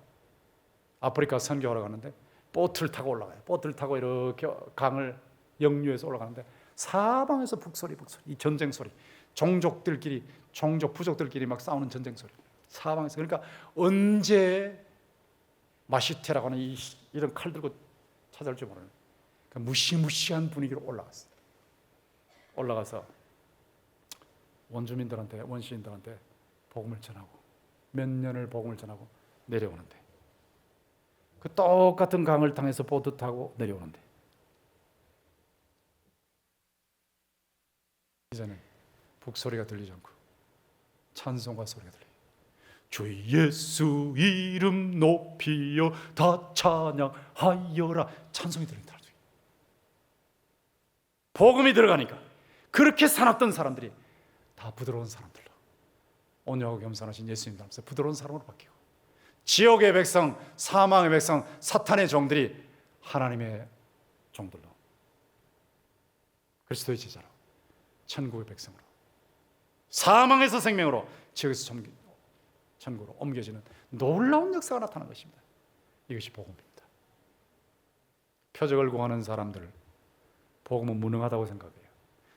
아프리카 선교하러 가는데 보트를 타고 올라가요. 보트를 타고 이렇게 강을 역류해서 올라가는데 사방에서 북소리, 이 전쟁 소리, 종족들끼리, 부족들끼리 막 싸우는 전쟁 소리, 사방에서. 그러니까 언제 마시테라고 하는 이런 칼 들고 찾아올 줄 모르는 그러니까 무시무시한 분위기로 올라가서 원주민들한테, 원시인들한테 복음을 전하고 몇 년을 복음을 전하고 내려오는데, 그 똑같은 강을 통해서 보트 타고 내려오는데 이제는 북소리가 들리지 않고 찬송가 소리가 들려요. 주 예수 이름 높이여 다 찬양하여라. 찬송이 들린다. 복음이 들어가니까 그렇게 살았던 사람들이 다 부드러운 사람들로, 온유하고 겸손하신 예수님 닮아서 부드러운 사람으로 바뀌고, 지옥의 백성, 사망의 백성, 사탄의 종들이 하나님의 종들로, 그리스도의 제자로, 천국의 백성으로, 사망에서 생명으로, 지옥에서 천국으로 옮겨지는 놀라운 역사가 나타난 것입니다. 이것이 복음입니다. 표적을 구하는 사람들, 복음은 무능하다고 생각해요.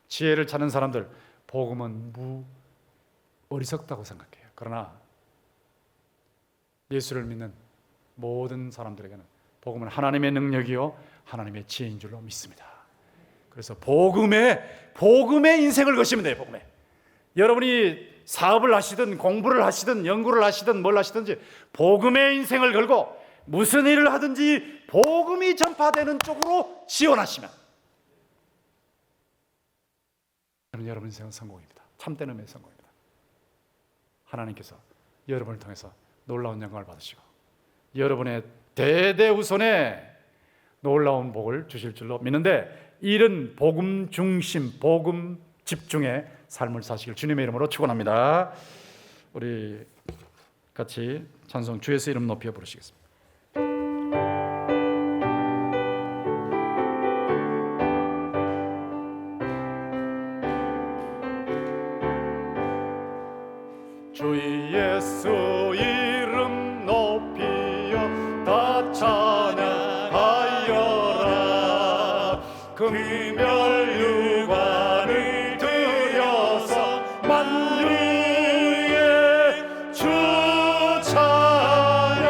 지혜를 찾는 사람들, 복음은 어리석다고 생각해요. 그러나 예수를 믿는 모든 사람들에게는 복음은 하나님의 능력이요 하나님의 지혜인 줄로 믿습니다. 그래서 복음에 인생을 거시면 돼요. 복음에. 여러분이 사업을 하시든 공부를 하시든 연구를 하시든 뭘 하시든지 복음의 인생을 걸고 무슨 일을 하든지 복음이 전파되는 쪽으로 지원하시면 여러분 인생은 성공입니다. 참된 의미의 성공입니다. 하나님께서 여러분을 통해서 놀라운 영광을 받으시고 여러분의 대대후손에 놀라운 복을 주실 줄로 믿는데, 이런 복음 중심, 복음 집중의 삶을 사시길 주님의 이름으로 축원합니다. 우리 같이 찬송 주 예수 이름 높여 부르시겠습니다. 주 예수 이름 높이어 다 찬양하여라. 금별 유관을 들여서 만유의 주 찬양.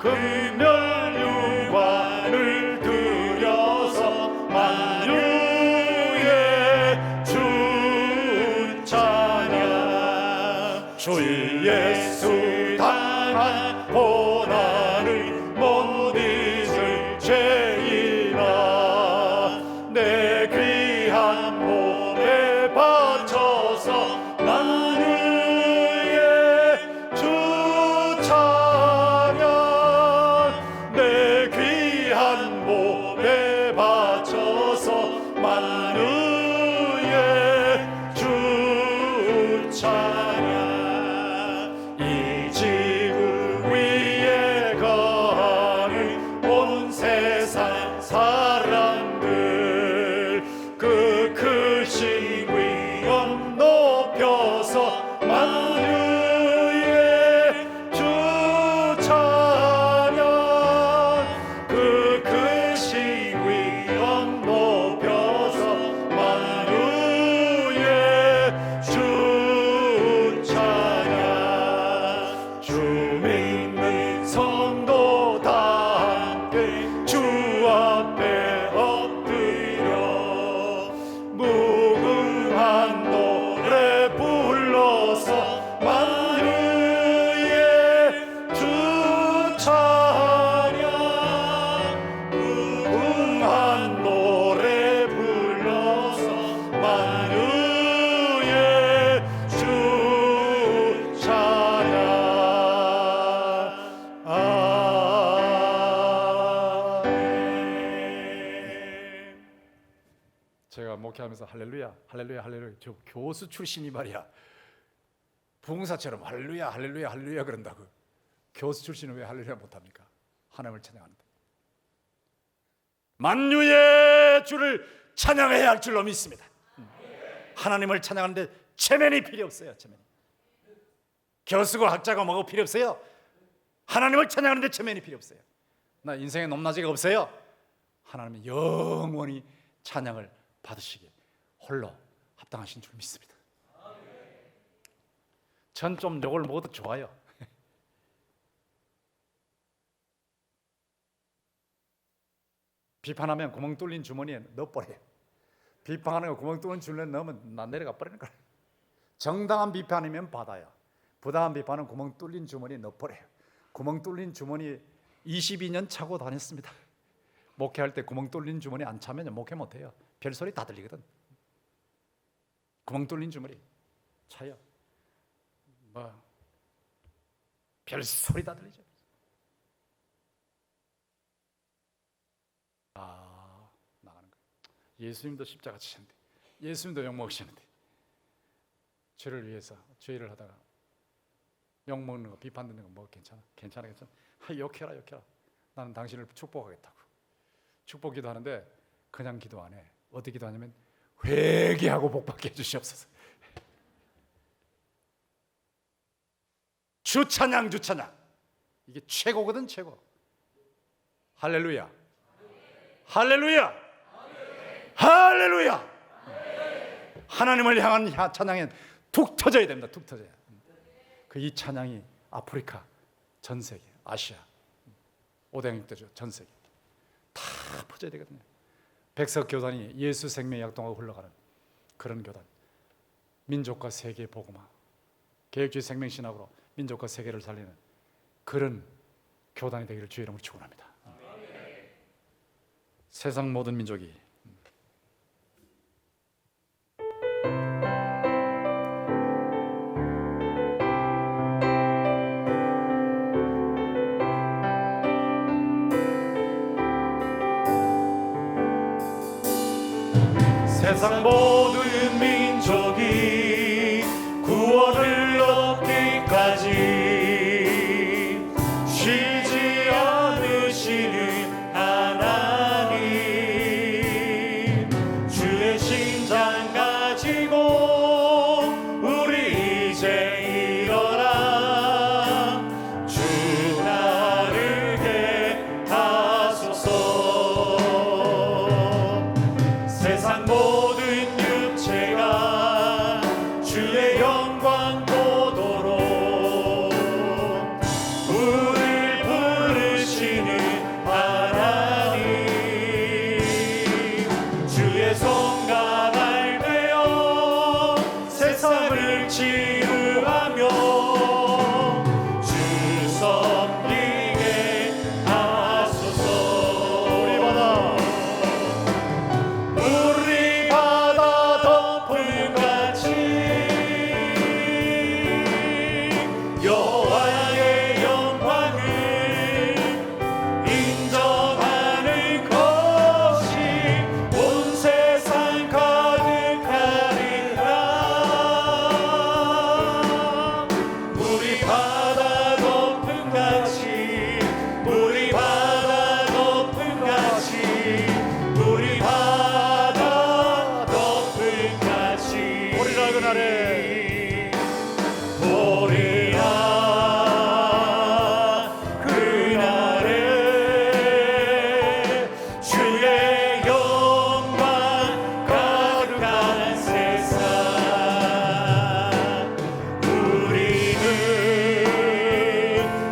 금별 유관을 들여서 만유의 주 찬양. 주 예수 당한 고난을 못 잊을 죄인아, 내 귀한 몸에 바쳐서 만유의 주 찬양. 내 귀한 몸에 바쳐서 만유의 주 찬양. 사람들 그 크신 위엄 높여서 만유의 주 찬양. 그 크신 위엄 높여서 만유의 주 찬양. 주 믿는 성도 다 함께 주 앞에 엎드려 무궁한 노래 불러서 만유의 주 찬양. 무궁한 노래 불러서 만유의 주 찬양. 제가 목회하면서 할렐루야 할렐루야 할렐루야, 저 교수 출신이 말이야 부흥사처럼 할렐루야 할렐루야 할렐루야 그런다고. 교수 출신은 왜 할렐루야 못합니까? 하나님을 찬양하는데. 만유의 주를 찬양해야 할 줄로 믿습니다. 하나님을 찬양하는데 체면이 필요 없어요. 체면. 교수고 학자고 뭐고 필요 없어요. 하나님을 찬양하는데 체면이 필요 없어요. 나 인생에 높낮이가 없어요. 하나님은 영원히 찬양을 받으시기에 홀로 합당하신 줄 믿습니다. 전 좀 욕을 먹어도 좋아요. 비판하면 구멍 뚫린 주머니에 넣어버려요. 비판하는 거 구멍 뚫린 주머니에 넣으면 나 내려가 버리는 거예요. 정당한 비판이면 받아요. 부당한 비판은 구멍 뚫린 주머니에 넣어버려요. 구멍 뚫린 주머니 22년 차고 다녔습니다. 목회할 때 구멍 뚫린 주머니 안 차면 목회 못해요. 별소리 다 들리거든. 구멍 뚫린 주머니 차요. 뭐 별소리 다 들리죠. 나가는 거예요. 예수님도 십자가 지셨는데, 예수님도 욕먹으시는데, 죄를 위해서 죄를 하다가 욕먹는 거, 비판 듣는 거 뭐 괜찮아? 욕해라. 나는 당신을 축복하겠다고. 축복 기도하는데 그냥 기도 안 해. 어떻게 기도하냐면 회개하고 복받게 해주시옵소서. 주찬양 이게 최고거든. 최고. 할렐루야 할렐루야 할렐루야. 하나님을 향한 찬양엔 툭 터져야 됩니다. 툭 터져야. 그 이 찬양이 아프리카, 전 세계, 아시아, 오대양육대죠. 전 세계 다 퍼져야 되거든요. 백석 교단이 예수 생명 약동하고 흘러가는 그런 교단, 민족과 세계 복음화, 계획주의 생명신학으로 민족과 세계를 살리는 그런 교단이 되기를 주의 이름으로 축원합니다. 세상 모든 민족이 세상 모든 민족이 구원을 얻기까지 쉬지 않으시는 하나님, 주의 심장 가지고 우리 이제 일어나 주 따르게 하소서. 세상 모든 육체가 주의 영광 보도록 우릴 부르시는 하나님, 주의 손과 발 되어 세상을 치유하며 주 섬기게 하소서. 우리 바다 덮음같이 여호와의 영광을 인정하는 것이 온 세상 가득하리라. 우리 바다 덮음같이, 우리 바다 덮음같이, 우리 바다 덮음같이 보리라 그날에, 보리라 그날에 주의 영광 가득한 세상, 우리는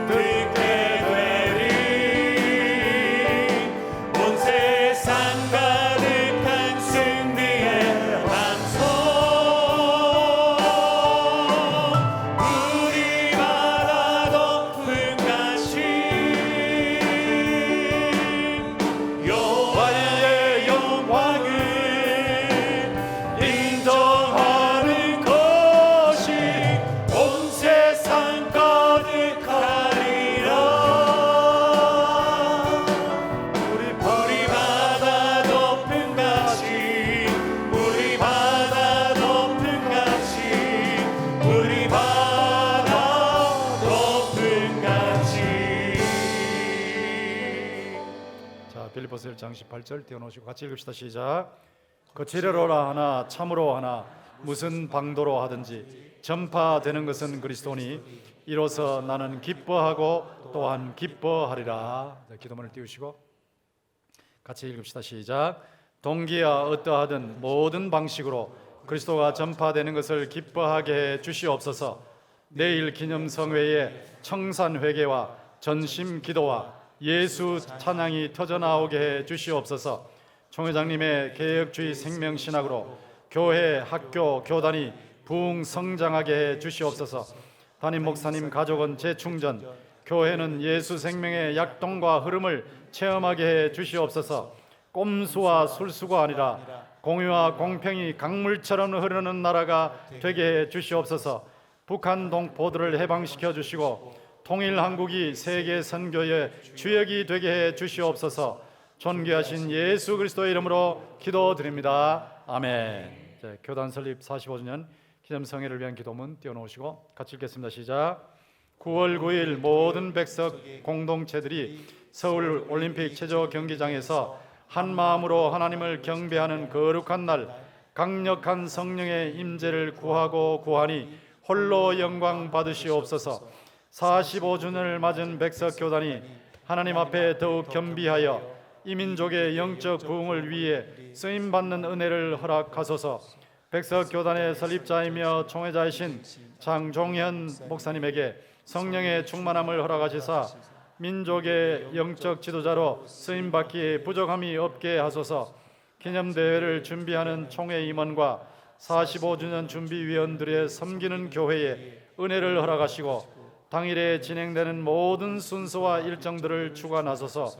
듣게 되리 온 세상 가득한 승리의 함성. 우리 바다 덮음같이 여호와의 영광을 인정하는 것이 온 세상 가득하리라. 우리 바다 덮음같이, 우리 바다 덮음같이, 우리 바다 덮음같이. 자, 빌립보서 1장 18절 띄워놓으시고 같이 읽읍시다. 시작. 거칠어라 하나 참으로 하나 무슨 방도로 하든지 전파되는 것은 그리스도니 이로써 나는 기뻐하고 또한 기뻐하리라. 자, 기도문을 띄우시고 같이 읽읍시다. 시작. 동기야 어떠하든 모든 방식으로 그리스도가 전파되는 것을 기뻐하게 해 주시옵소서. 내일 기념성회에 청산회개와 전심 기도와 예수 찬양이 터져나오게 해 주시옵소서. 총회장님의 개혁주의 생명신학으로 교회, 학교, 교단이 부흥 성장하게 해 주시옵소서. 담임 목사님 가족은 재충전, 교회는 예수 생명의 약동과 흐름을 체험하게 해 주시옵소서. 꼼수와 술수가 아니라 공유와 공평이 강물처럼 흐르는 나라가 되게 해 주시옵소서. 북한 동포들을 해방시켜 주시고 통일 한국이 세계 선교의 주역이 되게 해 주시옵소서. 존귀하신 예수 그리스도의 이름으로 기도드립니다. 아멘. 자, 교단 설립 45주년 기념성회를 위한 기도문 띄워놓으시고 같이 읽겠습니다. 시작. 9월 9일 모든 백석 공동체들이 서울 올림픽 체조 경기장에서 한 마음으로 하나님을 경배하는 거룩한 날, 강력한 성령의 임재를 구하고 구하니 홀로 영광 받으시옵소서. 45주년을 맞은 백석교단이 하나님 앞에 더욱 겸비하여 이민족의 영적 부흥을 위해 쓰임받는 은혜를 허락하소서. 백석교단의 설립자이며 총회자이신 장종현 목사님에게 성령의 충만함을 허락하시사 민족의 영적 지도자로 쓰임받기에 부족함이 없게 하소서. 기념대회를 준비하는 총회 임원과 45주년 준비위원들의 섬기는 교회에 은혜를 허락하시고 당일에 진행되는 모든 순서와 일정들을 주관하소서.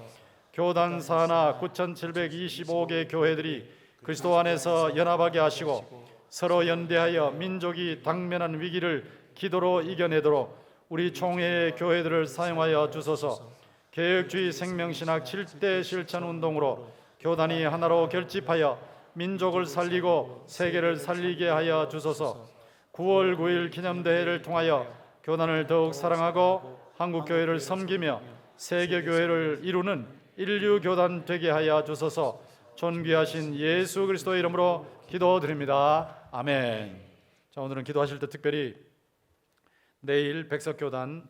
교단 산하 9,725개 교회들이 그리스도 안에서 연합하게 하시고 서로 연대하여 민족이 당면한 위기를 기도로 이겨내도록 우리 총회의 교회들을 사용하여 주소서. 개혁주의 생명신학 7대 실천운동으로 교단이 하나로 결집하여 민족을 살리고 세계를 살리게 하여 주소서. 9월 9일 기념대회를 통하여 교단을 더욱 사랑하고 한국교회를 섬기며 세계교회를 이루는 인류교단 되게 하여 주소서. 존귀하신 예수 그리스도의 이름으로 기도드립니다. 아멘. 자, 오늘은 기도하실 때 특별히 내일 백석교단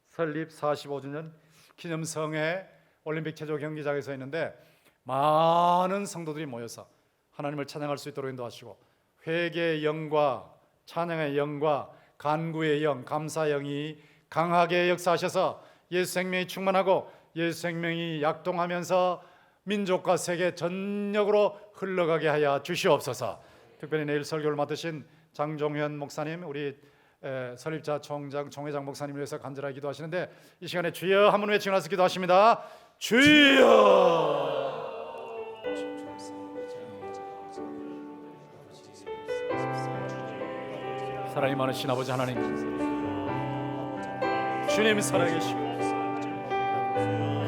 설립 45주년 기념성회 올림픽 체조 경기장에서 있는데 많은 성도들이 모여서 하나님을 찬양할 수 있도록 인도하시고 회개의 영과 찬양의 영과 간구의 영, 감사의 영이 강하게 역사하셔서 예수 생명이 충만하고 예수 생명이 약동하면서 민족과 세계 전역으로 흘러가게 하여 주시옵소서. 특별히 내일 설교를 맡으신 장종현 목사님, 우리 설립자 총장 총회장 목사님을 위해서 간절하게 기도하시는데 이 시간에 주여 한번 외치고 나서 기도하십니다. 주여. 사랑이 많으신 아버지 하나님, 주님 살아계시고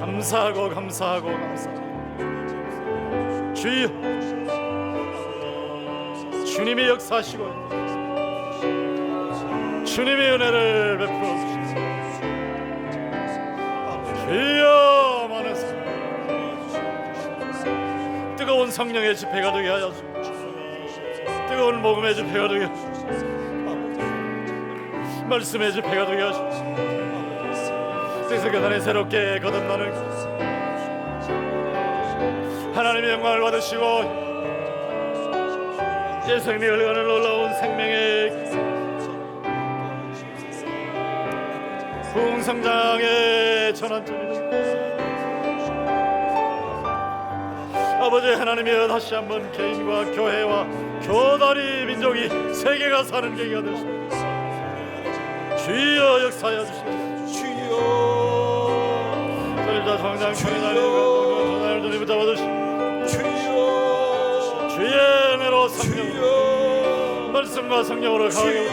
감사하고 주여, 주님이 역사하시고 주님의 은혜를 베풀어 주시옵소서. 주여, 많은 뜨거운 성령의 집회가 되게 하여 주옵소서. 뜨거운 복음의 집회가 되게 하여 주옵소서. 말씀의 집회가 되게 하소서. 백석교단이 새롭게 거듭나는 하나님의 영광을 받으시고 예수 생명이 흘러가는 놀라운 생명의 부흥성장의 전환점이 아버지 하나님이여, 다시 한번 개인과 교회와 교단이 민족이 세계가 사는 계기가 되시옵소서. 주여 역사하여 주시옵소서. 주여, 설립자 성장 총회장님과 주님 붙잡아주시옵소서. 주여, 주의 은혜로 성령 말씀과 성령으로 강하게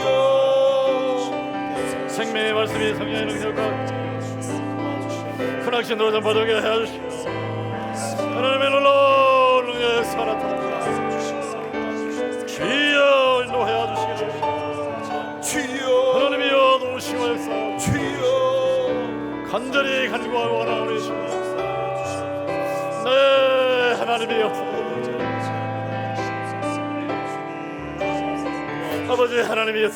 생명의 말씀이 성령의 능력과 큰악신으로 전파되게 해주시옵소서. 하나님의 놀라운 능력의 살아나다 주여 인도하여 주시옵소서. 주여, 하나님이여 도우시고 역사 주여, 간절히 간구하고 원하오니 네, 하나님이여 아버지 하나님이여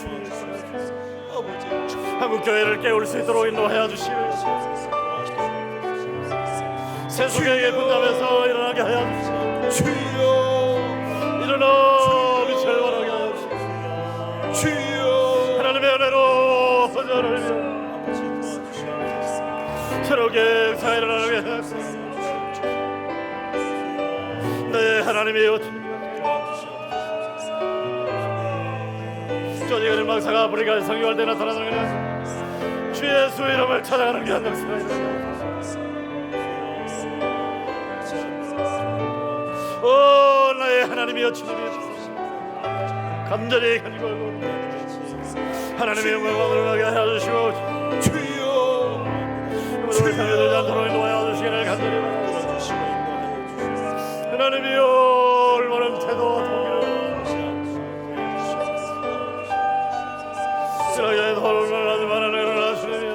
한국교회를 깨울 수 있도록 인도하여 주시고 세속에게 분담해서 일어나게 하여 주시고 주여, 일어나 빛을 발하게 하여 주시고 주여, 하나님의 은혜로 하나님이여 새롭게 역사 일어나게 하여 주시고 네, 하나님이여 조직의 막사가 아프리카 성교할 때 나타나는 것은 주 예수 이름을 찾아가는 귀한 역사가 일어나게 오 나의 하나님이여 주님이여 간절히 간구하고 하나님의 영광을 드러나게 하여 주시고 주여 우리 상해들지 않도록 인도하여 주시기를 간절히 바랍니다. 하나님이여 올바른 태도와 통일을 쓰라기에 돌을 하지 말아내는 하시니며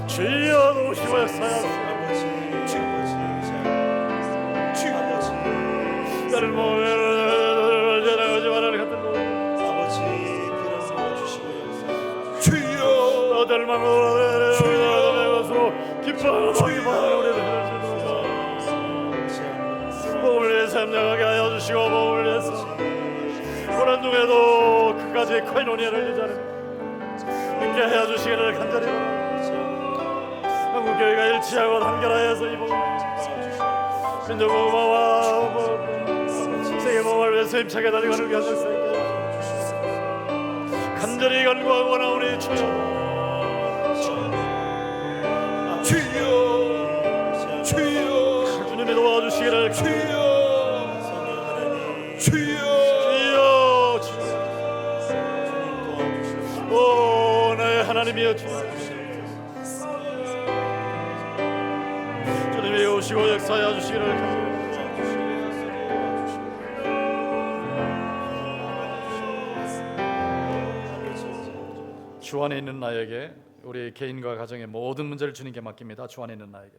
주여 도우시고 역사하옵소서. 다른 몸을 전하지 말아내 같은 몸 아버지 피를 주시고 주여 너들 망고를 것으로 기뻐하기 바라오리다. 몸을 위해서 협력하게 하여 주시고 몸을 위해서 고난 중에도 끝까지 코이노니아를 유지하는 있게 하여 주시기를 간절히 바랍니다. 한국교회가 일치하고 단결하여서 이 복음을 민족 복음화와 세계 복음을 위해서 힘차게 달려가는 귀한 역사 있게 간절히 간구하고 원하오니 주여 주여 주여 주님이 도와주시기를 주여 주여 오 나의 하나님이여 주님이 오시고 역사하여 주시기를 주 안에 있는 나에게, 우리 개인과 가정의 모든 문제를 주님께 맡깁니다. 주 안에 있는 나에게.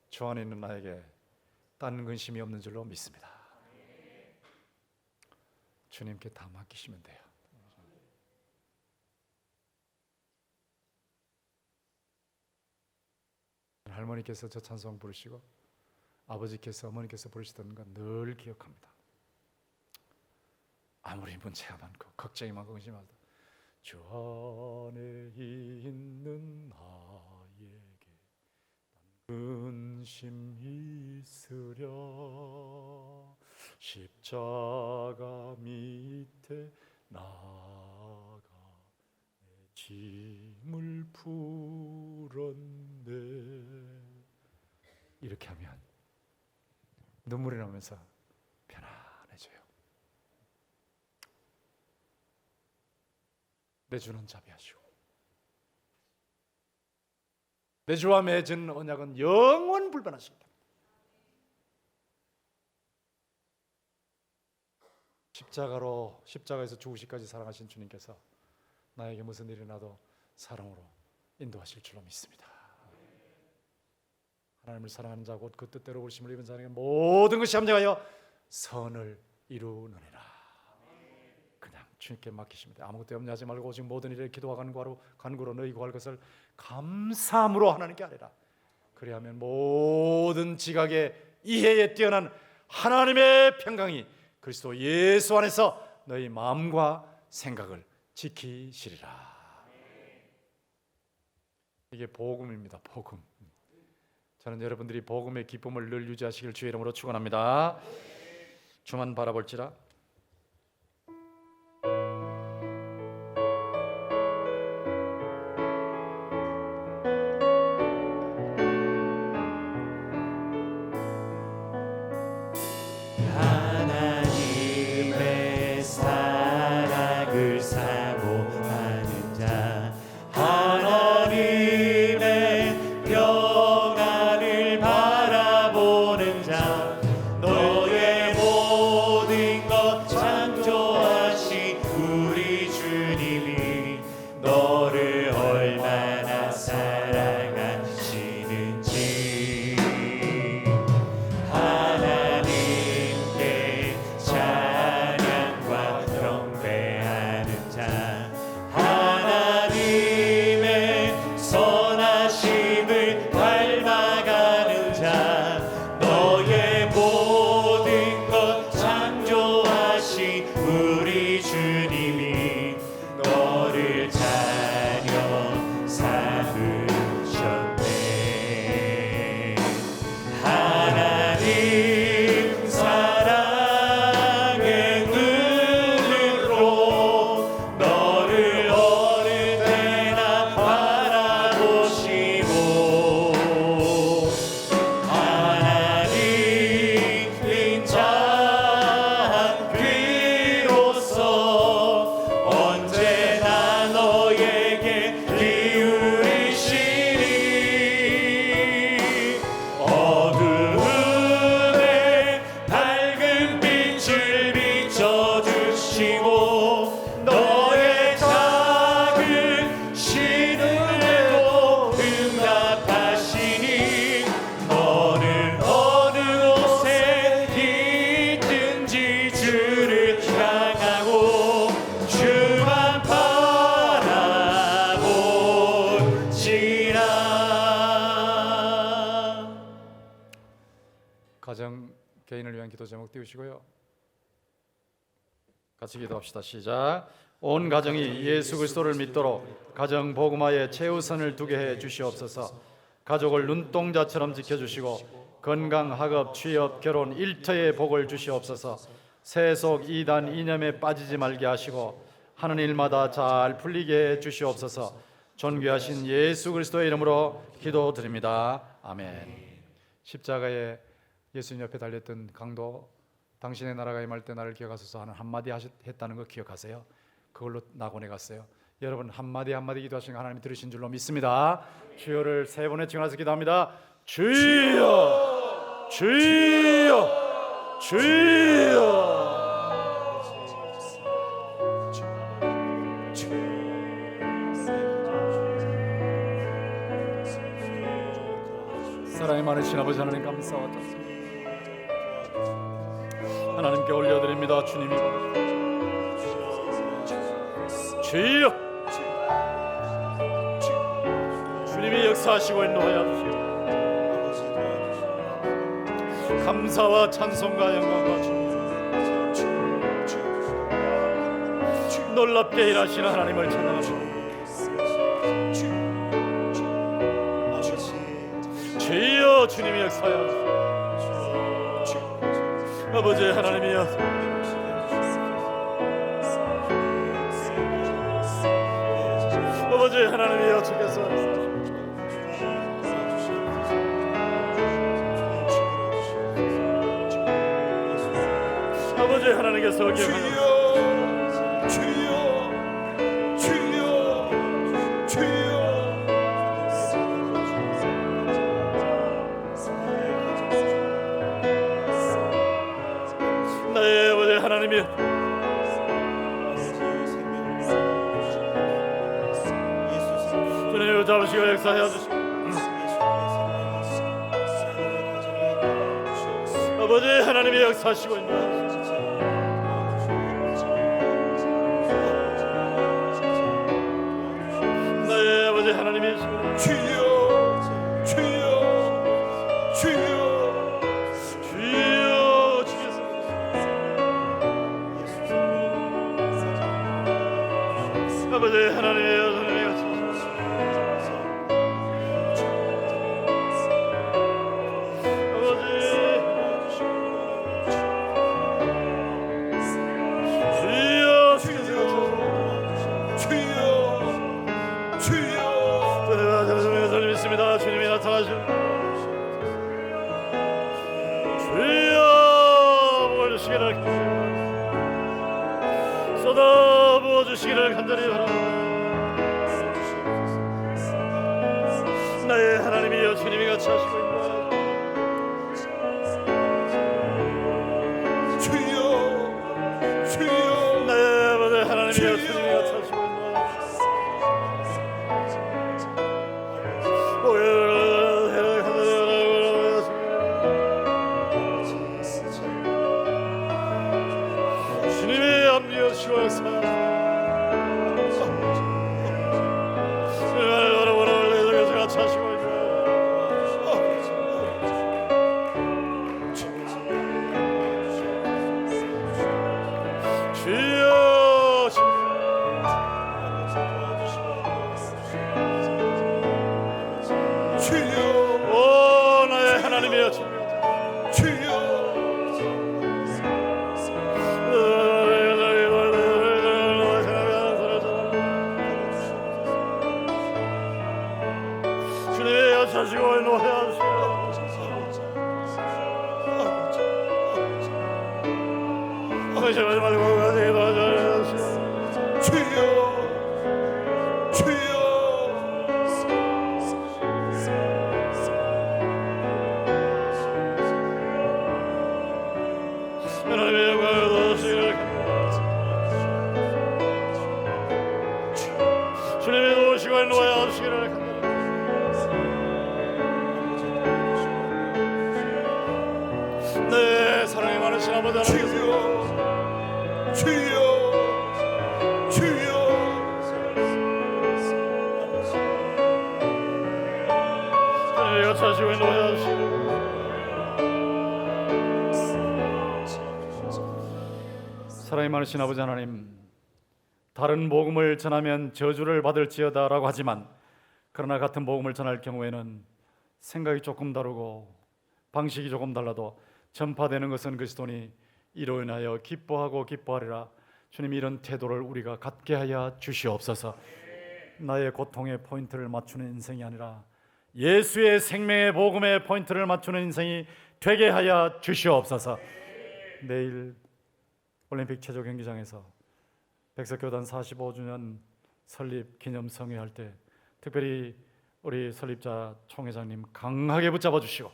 주 안에 있는 나에게 딴 근심이 없는 줄로 믿습니다. 주님께 다 맡기시면 돼요. 할머니께서 저 찬송 부르시고 아버지께서 어머니께서 부르시던 건 늘 기억합니다. 아무리 문제가 많고 걱정이 많고 근심하도 주 안에 있는 나에게 근심 있으랴 십자가 밑에 나가 내 짐을 풀었네. 이렇게 하면 눈물이 나면서 편안해져요. 내 주는 자비하시오. 내 주와 맺은 언약은 영원 불변하십니다. 십자가에서 죽으시까지 사랑하신 주님께서 나에게 무슨 일이 나도 사랑으로 인도하실 줄로 믿습니다. 하나님을 사랑하는 자 곧 그 뜻대로 부르심을 입은 자에게 모든 것이 함정하여 선을 이루느니라. 그냥 주님께 맡기시면 돼요. 아무것도 염려하지 말고 오직 모든 일에 기도와 간구로 너희 구할 것을 감사함으로 하나님께 아뢰라. 그리하면 모든 지각에 이해에 뛰어난 하나님의 평강이 그리스도 예수 안에서 너희 마음과 생각을 지키시리라. 이게 복음입니다. 복음. 저는 여러분들이 복음의 기쁨을 늘 유지하시길 주의 이름으로 축원합니다. 주만 바라볼지라. 하나님의 사랑을 사모하는 자, 하나님의 평안을 바라보는 자, 너의 모든 것 창조하신 우리 주님이 너를 얼마나 사랑하시는지 하나님께 찬양과 경배하는 자, 하나님의 선하심을 닮아가는 자, 너의 모든 것 창조하신 우리 주님이 너를 자녀 삼으셨네. 하나님 사랑의 눈으로 너를 어느 때나 바라보시고 하나님 인자한 귀로서 언제나 너에게 기울이시니 어두움에 밝은 빛을 비춰주시고 너의 작은 신음에도 응답하시니 너는 어느 곳에 있든지 주를 향하고 주만 바라볼지라. 가정 개인을 위한 기도 제목 띄우시고요. 같이 기도합시다. 시작. 온 가정이 예수 그리스도를 믿도록 가정 복음화에 최우선을 두게 해 주시옵소서. 가족을 눈동자처럼 지켜주시고 건강, 학업, 취업, 결혼 일터의 복을 주시옵소서. 세속, 이단, 이념에 빠지지 말게 하시고 하는 일마다 잘 풀리게 해 주시옵소서. 존귀하신 예수 그리스도의 이름으로 기도드립니다. 아멘. 십자가에 예수님 옆에 달렸던 강도, 당신의 나라가 임할 때 나를 기억하소서 하는 한마디 했다는 거 기억하세요? 그걸로 낙원에 갔어요. 여러분 한마디 한마디 기도하신 거 하나님이 들으신 줄로 믿습니다. 주여를 세 번에 증언해서 기도합니다. 주여, 주여, 주여. 사랑이 많으신 아버지 하나님 감사합니다. 하나님께 올려드립니다. 주님이 주여, 주님이 역사하시고 인도하여 주시옵소서. 감사와 찬송과 영광과 놀랍게 일하시는 하나님을 찬양합니다. 주여, 주님이 역사하여 주시옵소서. 아버지 하나님이여, 아버지 하나님이여, 주께서 아버지 하나님께서 기억하옵소서. 나의 아버지 하나님이여, 주님 잡으시고 역사하여 주시고 아버지 하나님이 역사하시고 인도하여 주시옵소서. 나의 아버지 하나님이 주여, 주여, 주여, 주여, 주께서 아버지 하나님의 여전히 같이 믿습니다. 주님이 나타나시오. 주여 부어주시기를 쏟아 부어주시기를 간절히 바랍니다. 나의 하나님이여 주님이 같이 하시고 있는 주여 주여 나의 아버지 하나님이여 주님이 같이 하시고 있는 주님의 암리여 주옵소서. 주님이 도우시고 인도하여 주시기를 네 사랑이 많으신 아버지 하나님께서 주여 주여 주님이 같이 하시고 인도하여 주시기를 사랑이 많으신 아버지 하나님, 다른 복음을 전하면 저주를 받을지어다라고 하지만 그러나 같은 복음을 전할 경우에는 생각이 조금 다르고 방식이 조금 달라도 전파되는 것은 그리스도니 이로 인하여 기뻐하고 기뻐하리라. 주님, 이런 태도를 우리가 갖게 하여 주시옵소서. 나의 고통의 포인트를 맞추는 인생이 아니라 예수의 생명의 복음의 포인트를 맞추는 인생이 되게 하여 주시옵소서. 내일 올림픽 체조 경기장에서 백석교단 45주년 설립 기념 성회할 때 특별히 우리 설립자 총회장님 강하게 붙잡아 주시고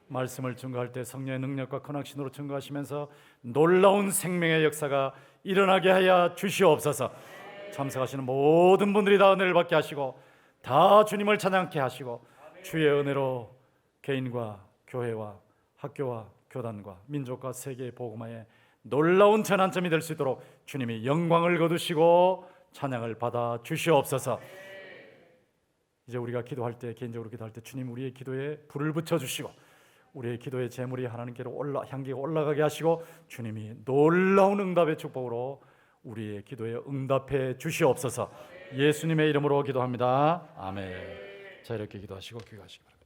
말씀을 증거할 때 성령의 능력과 권능신으로 증거하시면서 놀라운 생명의 역사가 일어나게 하여 주시옵소서. 참석하시는 모든 분들이 다 은혜를 받게 하시고 다 주님을 찬양케 하시고 주의 은혜로 개인과 교회와 학교와 교단과 민족과 세계의 복음화에 놀라운 전환점이 될 수 있도록 주님이 영광을 거두시고 찬양을 받아 주시옵소서. 이제 우리가 기도할 때, 개인적으로 기도할 때 주님 우리의 기도에 불을 붙여 주시고 우리의 기도의 재물이 하나님께로 향기가 올라가게 하시고 주님이 놀라운 응답의 축복으로 우리의 기도에 응답해 주시옵소서. 예수님의 이름으로 기도합니다. 아멘. 자, 이렇게 기도하시고 귀가하시기 바랍니다.